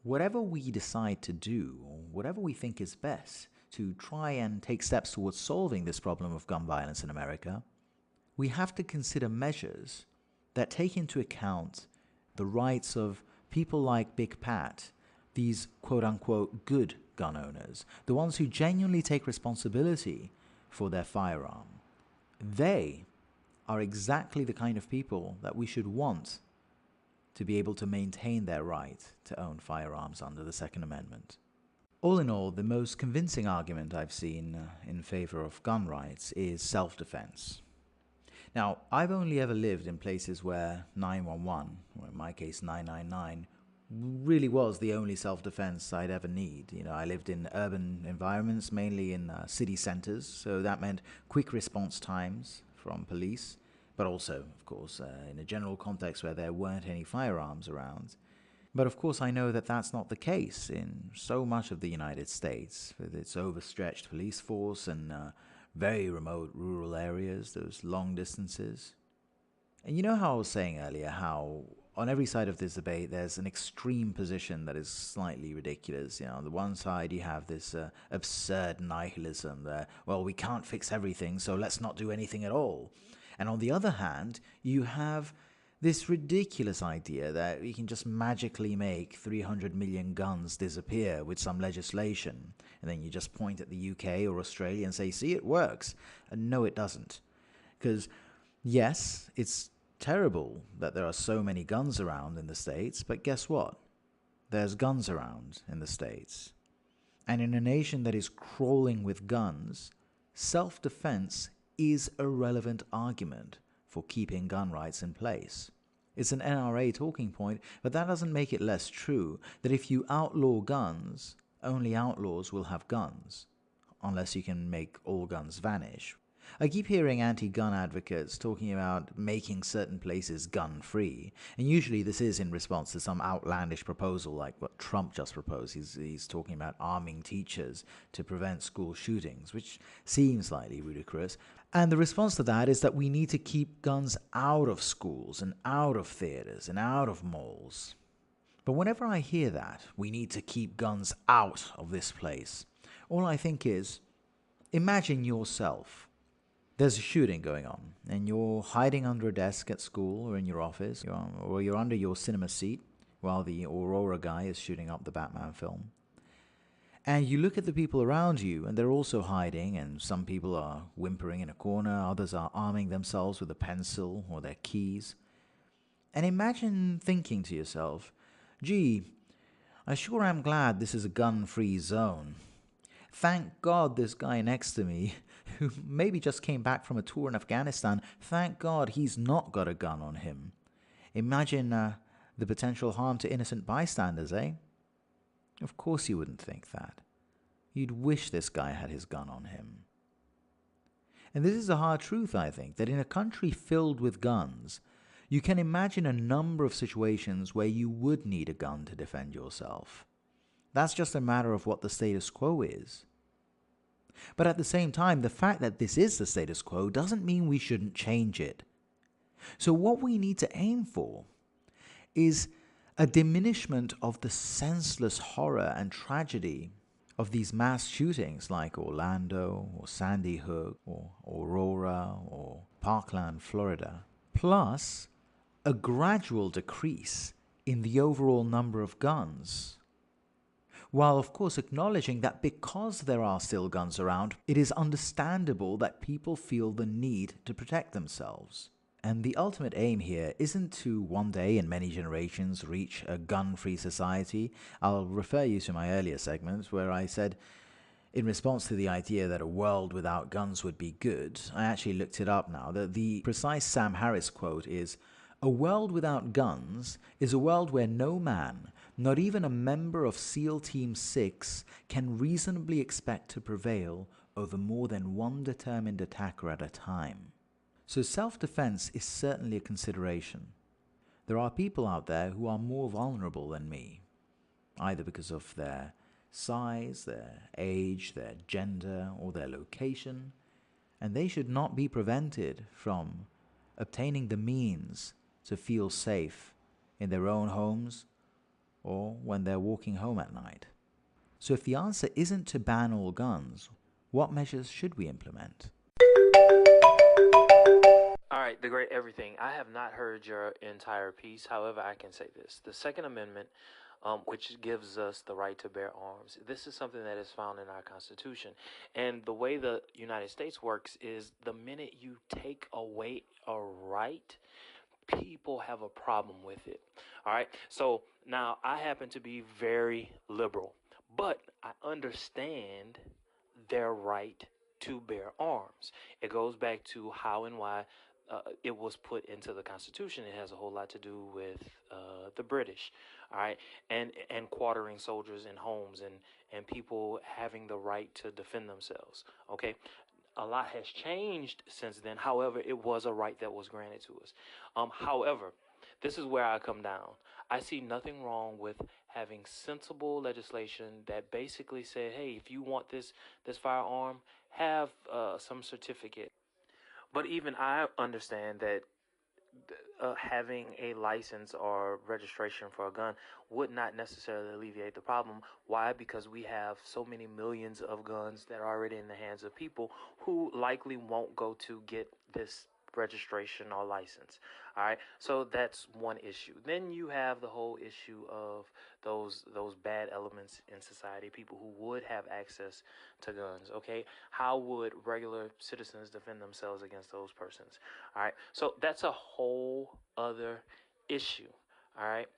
A: Whatever we decide to do, or whatever we think is best to try and take steps towards solving this problem of gun violence in America, we have to consider measures that take into account the rights of people like Big Pat, these quote-unquote good gun owners, the ones who genuinely take responsibility for their firearm. They are exactly the kind of people that we should want to be able to maintain their right to own firearms under the Second Amendment. All in all, the most convincing argument I've seen in favor of gun rights is self-defense. Now, I've only ever lived in places where 911, or in my case 999, really was the only self-defense I'd ever need. I lived in urban environments, mainly in city centers, so that meant quick response times from police, but also, of course, in a general context where there weren't any firearms around. But of course, I know that that's not the case in so much of the United States, with its overstretched police force and very remote rural areas, those long distances. And you know how I was saying earlier how on every side of this debate there's an extreme position that is slightly ridiculous. On the one side you have this absurd nihilism that, well, we can't fix everything, so let's not do anything at all. And on the other hand, you have this ridiculous idea that we can just magically make 300 million guns disappear with some legislation. And then you just point at the UK or Australia and say, see, it works. And no, it doesn't. Because, yes, it's terrible that there are so many guns around in the States, but guess what? There's guns around in the States. And in a nation that is crawling with guns, self-defense is a relevant argument for keeping gun rights in place. It's an NRA talking point, but that doesn't make it less true that if you outlaw guns, only outlaws will have guns, unless you can make all guns vanish. I keep hearing anti-gun advocates talking about making certain places gun-free, and usually this is in response to some outlandish proposal like what Trump just proposed. He's talking about arming teachers to prevent school shootings, which seems slightly ludicrous. And the response to that is that we need to keep guns out of schools and out of theaters and out of malls. But whenever I hear that, we need to keep guns out of this place, all I think is, imagine yourself. There's a shooting going on, and you're hiding under a desk at school or in your office, or you're under your cinema seat while the Aurora guy is shooting up the Batman film. And you look at the people around you, and they're also hiding, and some people are whimpering in a corner, others are arming themselves with a pencil or their keys. And imagine thinking to yourself, gee, I sure am glad this is a gun-free zone. Thank God this guy next to me, who maybe just came back from a tour in Afghanistan, thank God he's not got a gun on him. Imagine the potential harm to innocent bystanders, eh? Of course you wouldn't think that. You'd wish this guy had his gun on him. And this is a hard truth, I think, that in a country filled with guns, you can imagine a number of situations where you would need a gun to defend yourself. That's just a matter of what the status quo is. But at the same time, the fact that this is the status quo doesn't mean we shouldn't change it. So what we need to aim for is a diminishment of the senseless horror and tragedy of these mass shootings like Orlando or Sandy Hook or Aurora or Parkland, Florida, plus a gradual decrease in the overall number of guns. While of course acknowledging that because there are still guns around, it is understandable that people feel the need to protect themselves. And the ultimate aim here isn't to one day in many generations reach a gun-free society. I'll refer you to my earlier segment where I said, in response to the idea that a world without guns would be good, I actually looked it up now. The precise Sam Harris quote is, "A world without guns is a world where no man, not even a member of SEAL Team 6, can reasonably expect to prevail over more than one determined attacker at a time." So self-defense is certainly a consideration. There are people out there who are more vulnerable than me, either because of their size, their age, their gender, or their location, and they should not be prevented from obtaining the means to feel safe in their own homes or when they're walking home at night. So if the answer isn't to ban all guns, what measures should we implement?
E: All right, the great everything. I have not heard your entire piece. However, I can say this. The Second Amendment, which gives us the right to bear arms, this is something that is found in our Constitution. And the way the United States works is the minute you take away a right, people have a problem with it. All right. So now I happen to be very liberal, but I understand their right to bear arms. It goes back to how and why it was put into the Constitution. It has a whole lot to do with the British, all right, and quartering soldiers in homes and people having the right to defend themselves. Okay, a lot has changed since then. However, it was a right that was granted to us. However, this is where I come down. I see nothing wrong with having sensible legislation that basically said, hey, if you want this firearm, have some certificate. But even I understand that having a license or registration for a gun would not necessarily alleviate the problem. Why? Because we have so many millions of guns that are already in the hands of people who likely won't go to get this registration or license. All right, so that's one issue. Then you have the whole issue of those bad elements in society, people who would have access to guns. Okay, how would regular citizens defend themselves against those persons? All right, so that's a whole other issue. All right,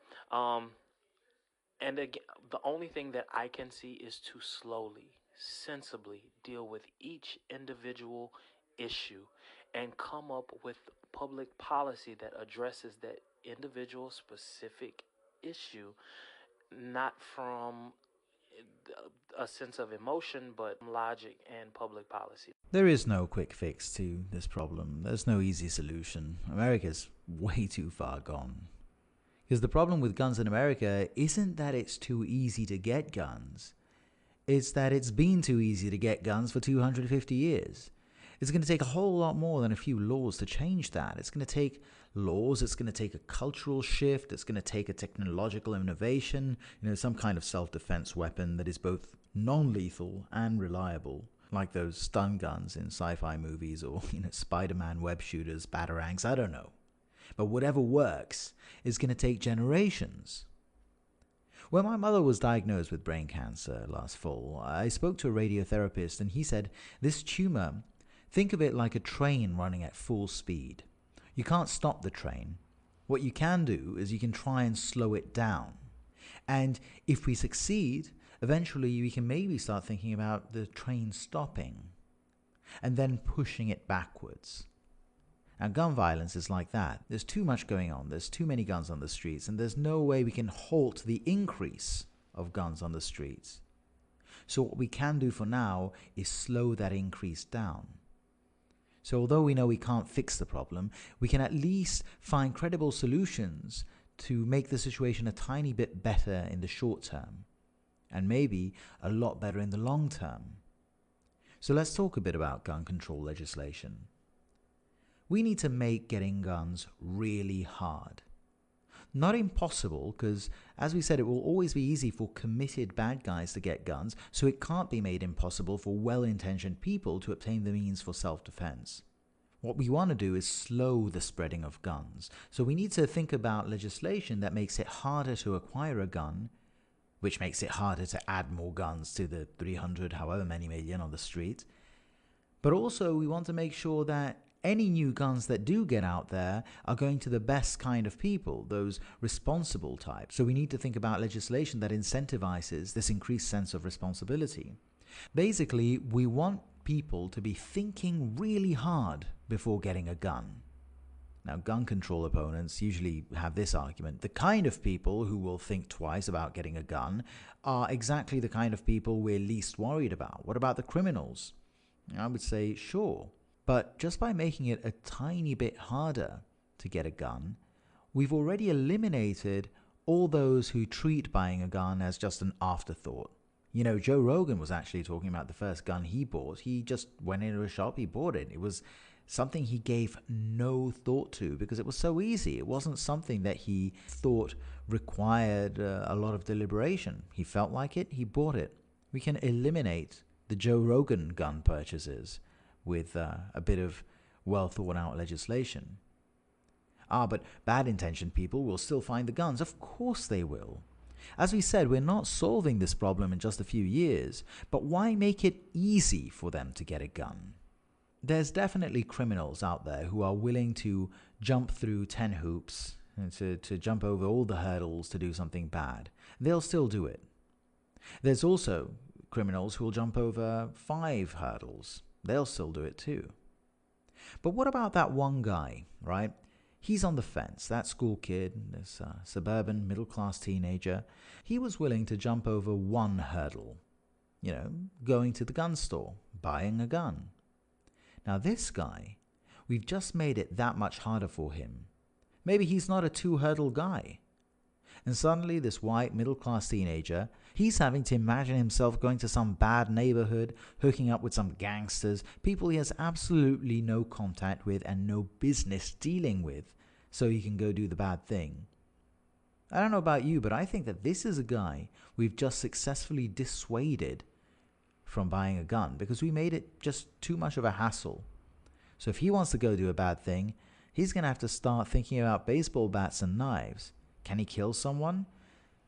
E: and again, the only thing that I can see is to slowly, sensibly deal with each individual issue and come up with public policy that addresses that individual specific issue, not from a sense of emotion, but logic and public policy.
A: There is no quick fix to this problem. There's no easy solution. America's way too far gone. Because the problem with guns in America isn't that it's too easy to get guns. It's that it's been too easy to get guns for 250 years. It's going to take a whole lot more than a few laws to change that. It's going to take laws, it's going to take a cultural shift, it's going to take a technological innovation, some kind of self-defense weapon that is both non-lethal and reliable, like those stun guns in sci-fi movies or, Spider-Man web shooters, batarangs, I don't know. But whatever works is going to take generations. When my mother was diagnosed with brain cancer last fall, I spoke to a radiotherapist and he said, this tumor, think of it like a train running at full speed. You can't stop the train. What you can do is you can try and slow it down. And if we succeed, eventually we can maybe start thinking about the train stopping and then pushing it backwards. Now, gun violence is like that. There's too much going on. There's too many guns on the streets, and there's no way we can halt the increase of guns on the streets. So what we can do for now is slow that increase down. So although we know we can't fix the problem, we can at least find credible solutions to make the situation a tiny bit better in the short term, and maybe a lot better in the long term. So let's talk a bit about gun control legislation. We need to make getting guns really hard. Not impossible, because as we said, it will always be easy for committed bad guys to get guns, so it can't be made impossible for well-intentioned people to obtain the means for self-defense. What we want to do is slow the spreading of guns, so we need to think about legislation that makes it harder to acquire a gun, which makes it harder to add more guns to the 300 however many million on the street. But also we want to make sure that any new guns that do get out there are going to the best kind of people, those responsible types. So we need to think about legislation that incentivizes this increased sense of responsibility. Basically, we want people to be thinking really hard before getting a gun. Now, gun control opponents usually have this argument. The kind of people who will think twice about getting a gun are exactly the kind of people we're least worried about. What about the criminals? I would say, sure. But just by making it a tiny bit harder to get a gun, we've already eliminated all those who treat buying a gun as just an afterthought. You know, Joe Rogan was actually talking about the first gun he bought. He just went into a shop, he bought it. It was something he gave no thought to because it was so easy. It wasn't something that he thought required a lot of deliberation. He felt like it, he bought it. We can eliminate the Joe Rogan gun purchases with a bit of well thought out legislation. But bad intentioned people will still find the guns. Of course they will. As we said, we're not solving this problem in just a few years, but why make it easy for them to get a gun? There's definitely criminals out there who are willing to jump through 10 hoops and to jump over all the hurdles to do something bad. They'll still do it. There's also criminals who will jump over 5 hurdles. They'll still do it too. But what about that one guy, right? He's on the fence, that school kid, this suburban middle-class teenager. He was willing to jump over one hurdle, going to the gun store, buying a gun. Now this guy, we've just made it that much harder for him. Maybe he's not a 2-hurdle guy. And suddenly this white middle-class teenager, he's having to imagine himself going to some bad neighborhood, hooking up with some gangsters, people he has absolutely no contact with and no business dealing with, so he can go do the bad thing. I don't know about you, but I think that this is a guy we've just successfully dissuaded from buying a gun because we made it just too much of a hassle. So if he wants to go do a bad thing, he's going to have to start thinking about baseball bats and knives. Can he kill someone?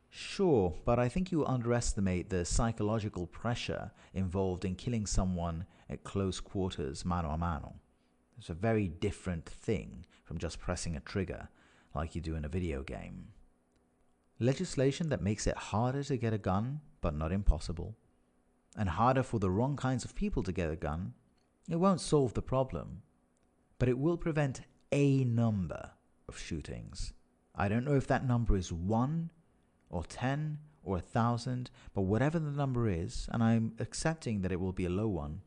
A: Sure, but I think you underestimate the psychological pressure involved in killing someone at close quarters, mano a mano. It's a very different thing from just pressing a trigger like you do in a video game. Legislation that makes it harder to get a gun, but not impossible, and harder for the wrong kinds of people to get a gun, it won't solve the problem, but it will prevent a number of shootings. I don't know if that number is 1 or 10 or 1,000, but whatever the number is, and I'm accepting that it will be a low one,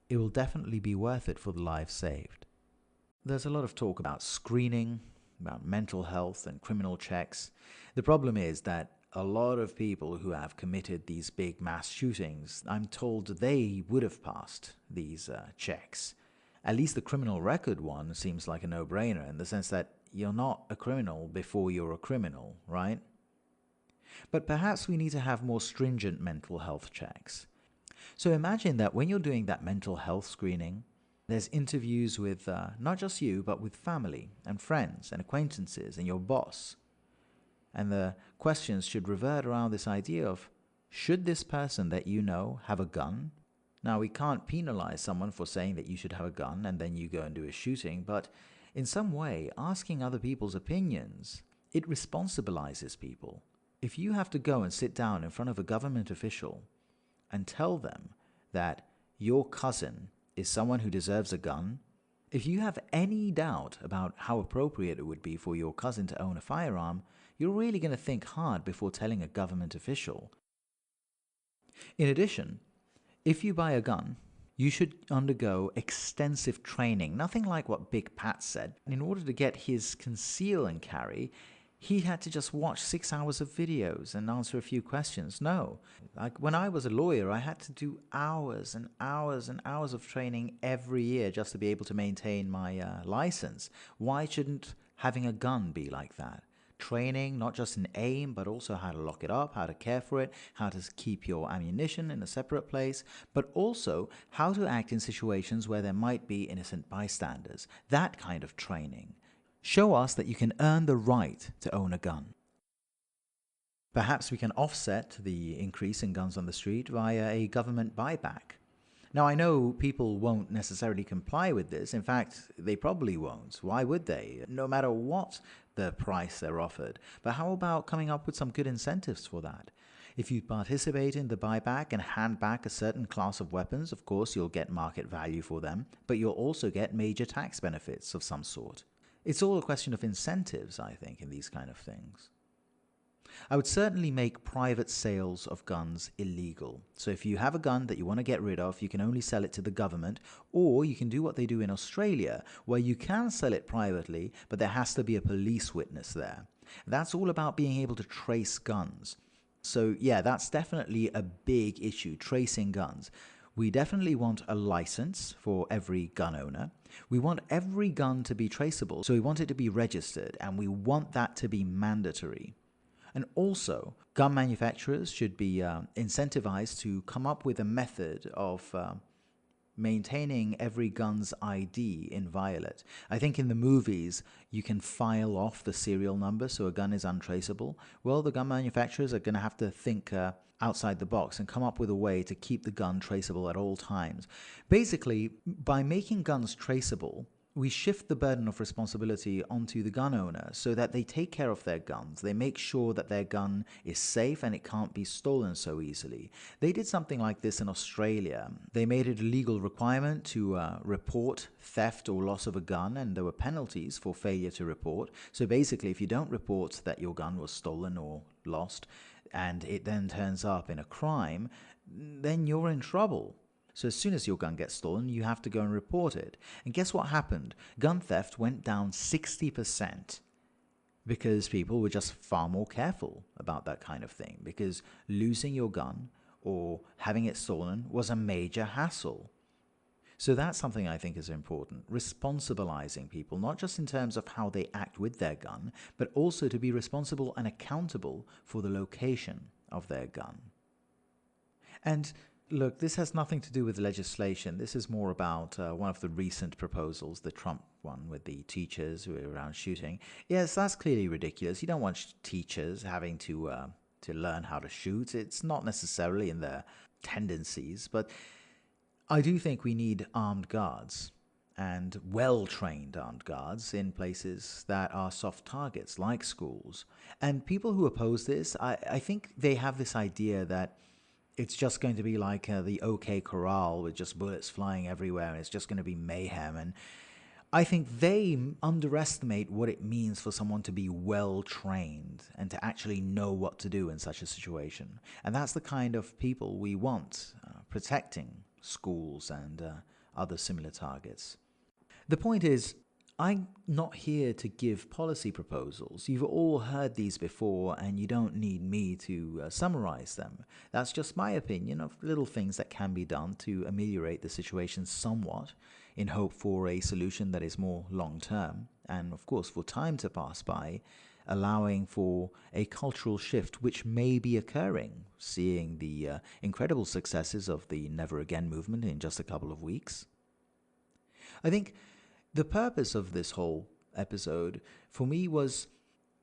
A: it will definitely be worth it for the lives saved. There's a lot of talk about screening, about mental health and criminal checks. The problem is that a lot of people who have committed these big mass shootings, I'm told they would have passed these checks. At least the criminal record one seems like a no-brainer in the sense that you're not a criminal before you're a criminal, right? But perhaps we need to have more stringent mental health checks. So imagine that when you're doing that mental health screening, there's interviews with not just you, but with family and friends and acquaintances and your boss. And the questions should revert around this idea of, should this person that you know have a gun? Now, we can't penalize someone for saying that you should have a gun and then you go and do a shooting, but in some way, asking other people's opinions, it responsibilizes people. If you have to go and sit down in front of a government official and tell them that your cousin is someone who deserves a gun, if you have any doubt about how appropriate it would be for your cousin to own a firearm, you're really going to think hard before telling a government official. In addition, if you buy a gun, you should undergo extensive training, nothing like what Big Pat said. In order to get his conceal and carry, he had to just watch 6 hours of videos and answer a few questions. No. Like when I was a lawyer, I had to do hours and hours and hours of training every year just to be able to maintain my license. Why shouldn't having a gun be like that? Training, not just in aim, but also how to lock it up, how to care for it, how to keep your ammunition in a separate place, but also how to act in situations where there might be innocent bystanders. That kind of training. Show us that you can earn the right to own a gun. Perhaps we can offset the increase in guns on the street via a government buyback. Now, I know people won't necessarily comply with this. In fact, they probably won't. Why would they? No matter what the price they're offered. But how about coming up with some good incentives for that? If you participate in the buyback and hand back a certain class of weapons, of course, you'll get market value for them, but you'll also get major tax benefits of some sort. It's all a question of incentives, I think, in these kind of things. I would certainly make private sales of guns illegal. So if you have a gun that you want to get rid of, you can only sell it to the government, or you can do what they do in Australia, where you can sell it privately, but there has to be a police witness there. That's all about being able to trace guns. So yeah, that's definitely a big issue, tracing guns. We definitely want a license for every gun owner. We want every gun to be traceable, so we want it to be registered, and we want that to be mandatory. And also, gun manufacturers should be incentivized to come up with a method of maintaining every gun's ID inviolate. I think in the movies, you can file off the serial number so a gun is untraceable. Well, the gun manufacturers are going to have to think outside the box and come up with a way to keep the gun traceable at all times. Basically, by making guns traceable, we shift the burden of responsibility onto the gun owner so that they take care of their guns. They make sure that their gun is safe and it can't be stolen so easily. They did something like this in Australia. They made it a legal requirement to report theft or loss of a gun, and there were penalties for failure to report. So basically, if you don't report that your gun was stolen or lost, and it then turns up in a crime, then you're in trouble. So as soon as your gun gets stolen, you have to go and report it. And guess what happened? Gun theft went down 60% because people were just far more careful about that kind of thing, because losing your gun or having it stolen was a major hassle. So that's something I think is important, responsibilizing people, not just in terms of how they act with their gun, but also to be responsible and accountable for the location of their gun. And look, this has nothing to do with legislation. This is more about one of the recent proposals, the Trump one with the teachers who are around shooting. Yes, that's clearly ridiculous. You don't want teachers having to learn how to shoot. It's not necessarily in their tendencies, but I do think we need armed guards, and well-trained armed guards in places that are soft targets, like schools. And people who oppose this, I think they have this idea that it's just going to be like the OK Corral with just bullets flying everywhere, and it's just going to be mayhem. And I think they underestimate what it means for someone to be well-trained and to actually know what to do in such a situation. And that's the kind of people we want, protecting schools and other similar targets. The point is, I'm not here to give policy proposals. You've all heard these before, and you don't need me to summarize them. That's just my opinion of little things that can be done to ameliorate the situation somewhat, in hope for a solution that is more long-term, and of course for time to pass by, allowing for a cultural shift which may be occurring, seeing the incredible successes of the Never Again movement in just a couple of weeks. I think the purpose of this whole episode for me was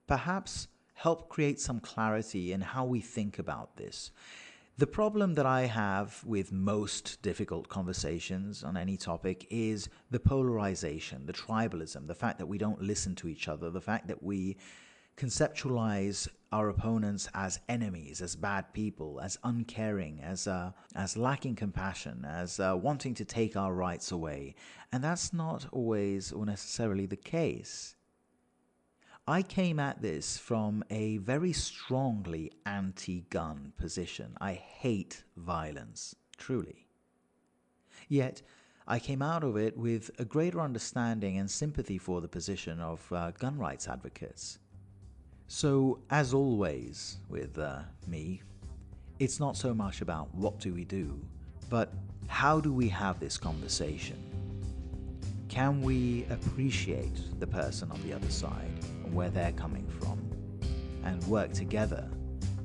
A: perhaps help create some clarity in how we think about this. The problem that I have with most difficult conversations on any topic is the polarization, the tribalism, the fact that we don't listen to each other, the fact that we conceptualize our opponents as enemies, as bad people, as uncaring, as lacking compassion, as wanting to take our rights away. And that's not always or necessarily the case. I came at this from a very strongly anti-gun position. I hate violence, truly. Yet, I came out of it with a greater understanding and sympathy for the position of gun rights advocates. So, as always with me, it's not so much about what do we do, but how do we have this conversation? Can we appreciate the person on the other side and where they're coming from, and work together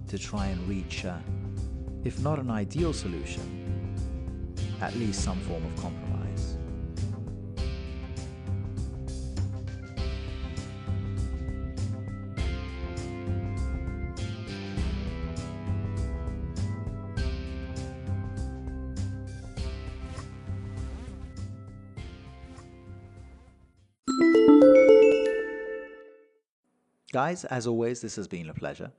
A: to try and reach, if not an ideal solution, at least some form of compromise? Guys, as always, this has been a pleasure.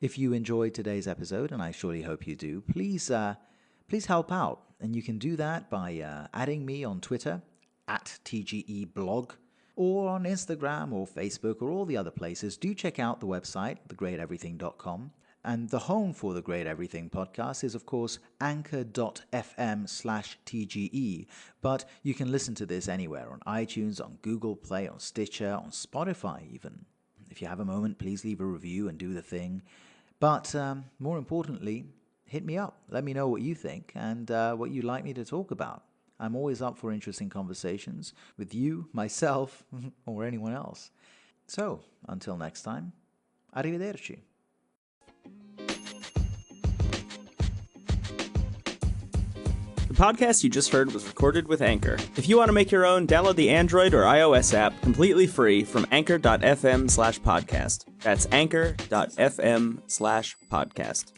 A: If you enjoyed today's episode, and I surely hope you do, please help out. And you can do that by adding me on Twitter, @TGEblog, or on Instagram or Facebook or all the other places, do check out the website, thegreateverything.com. And the home for the Great Everything podcast is, of course, anchor.fm/TGE. But you can listen to this anywhere, on iTunes, on Google Play, on Stitcher, on Spotify even. If you have a moment, please leave a review and do the thing. But more importantly, hit me up. Let me know what you think and what you'd like me to talk about. I'm always up for interesting conversations with you, myself, or anyone else. So, until next time, arrivederci.
F: The podcast you just heard was recorded with Anchor. If you want to make your own, download the Android or iOS app completely free from anchor.fm/podcast. That's anchor.fm/podcast.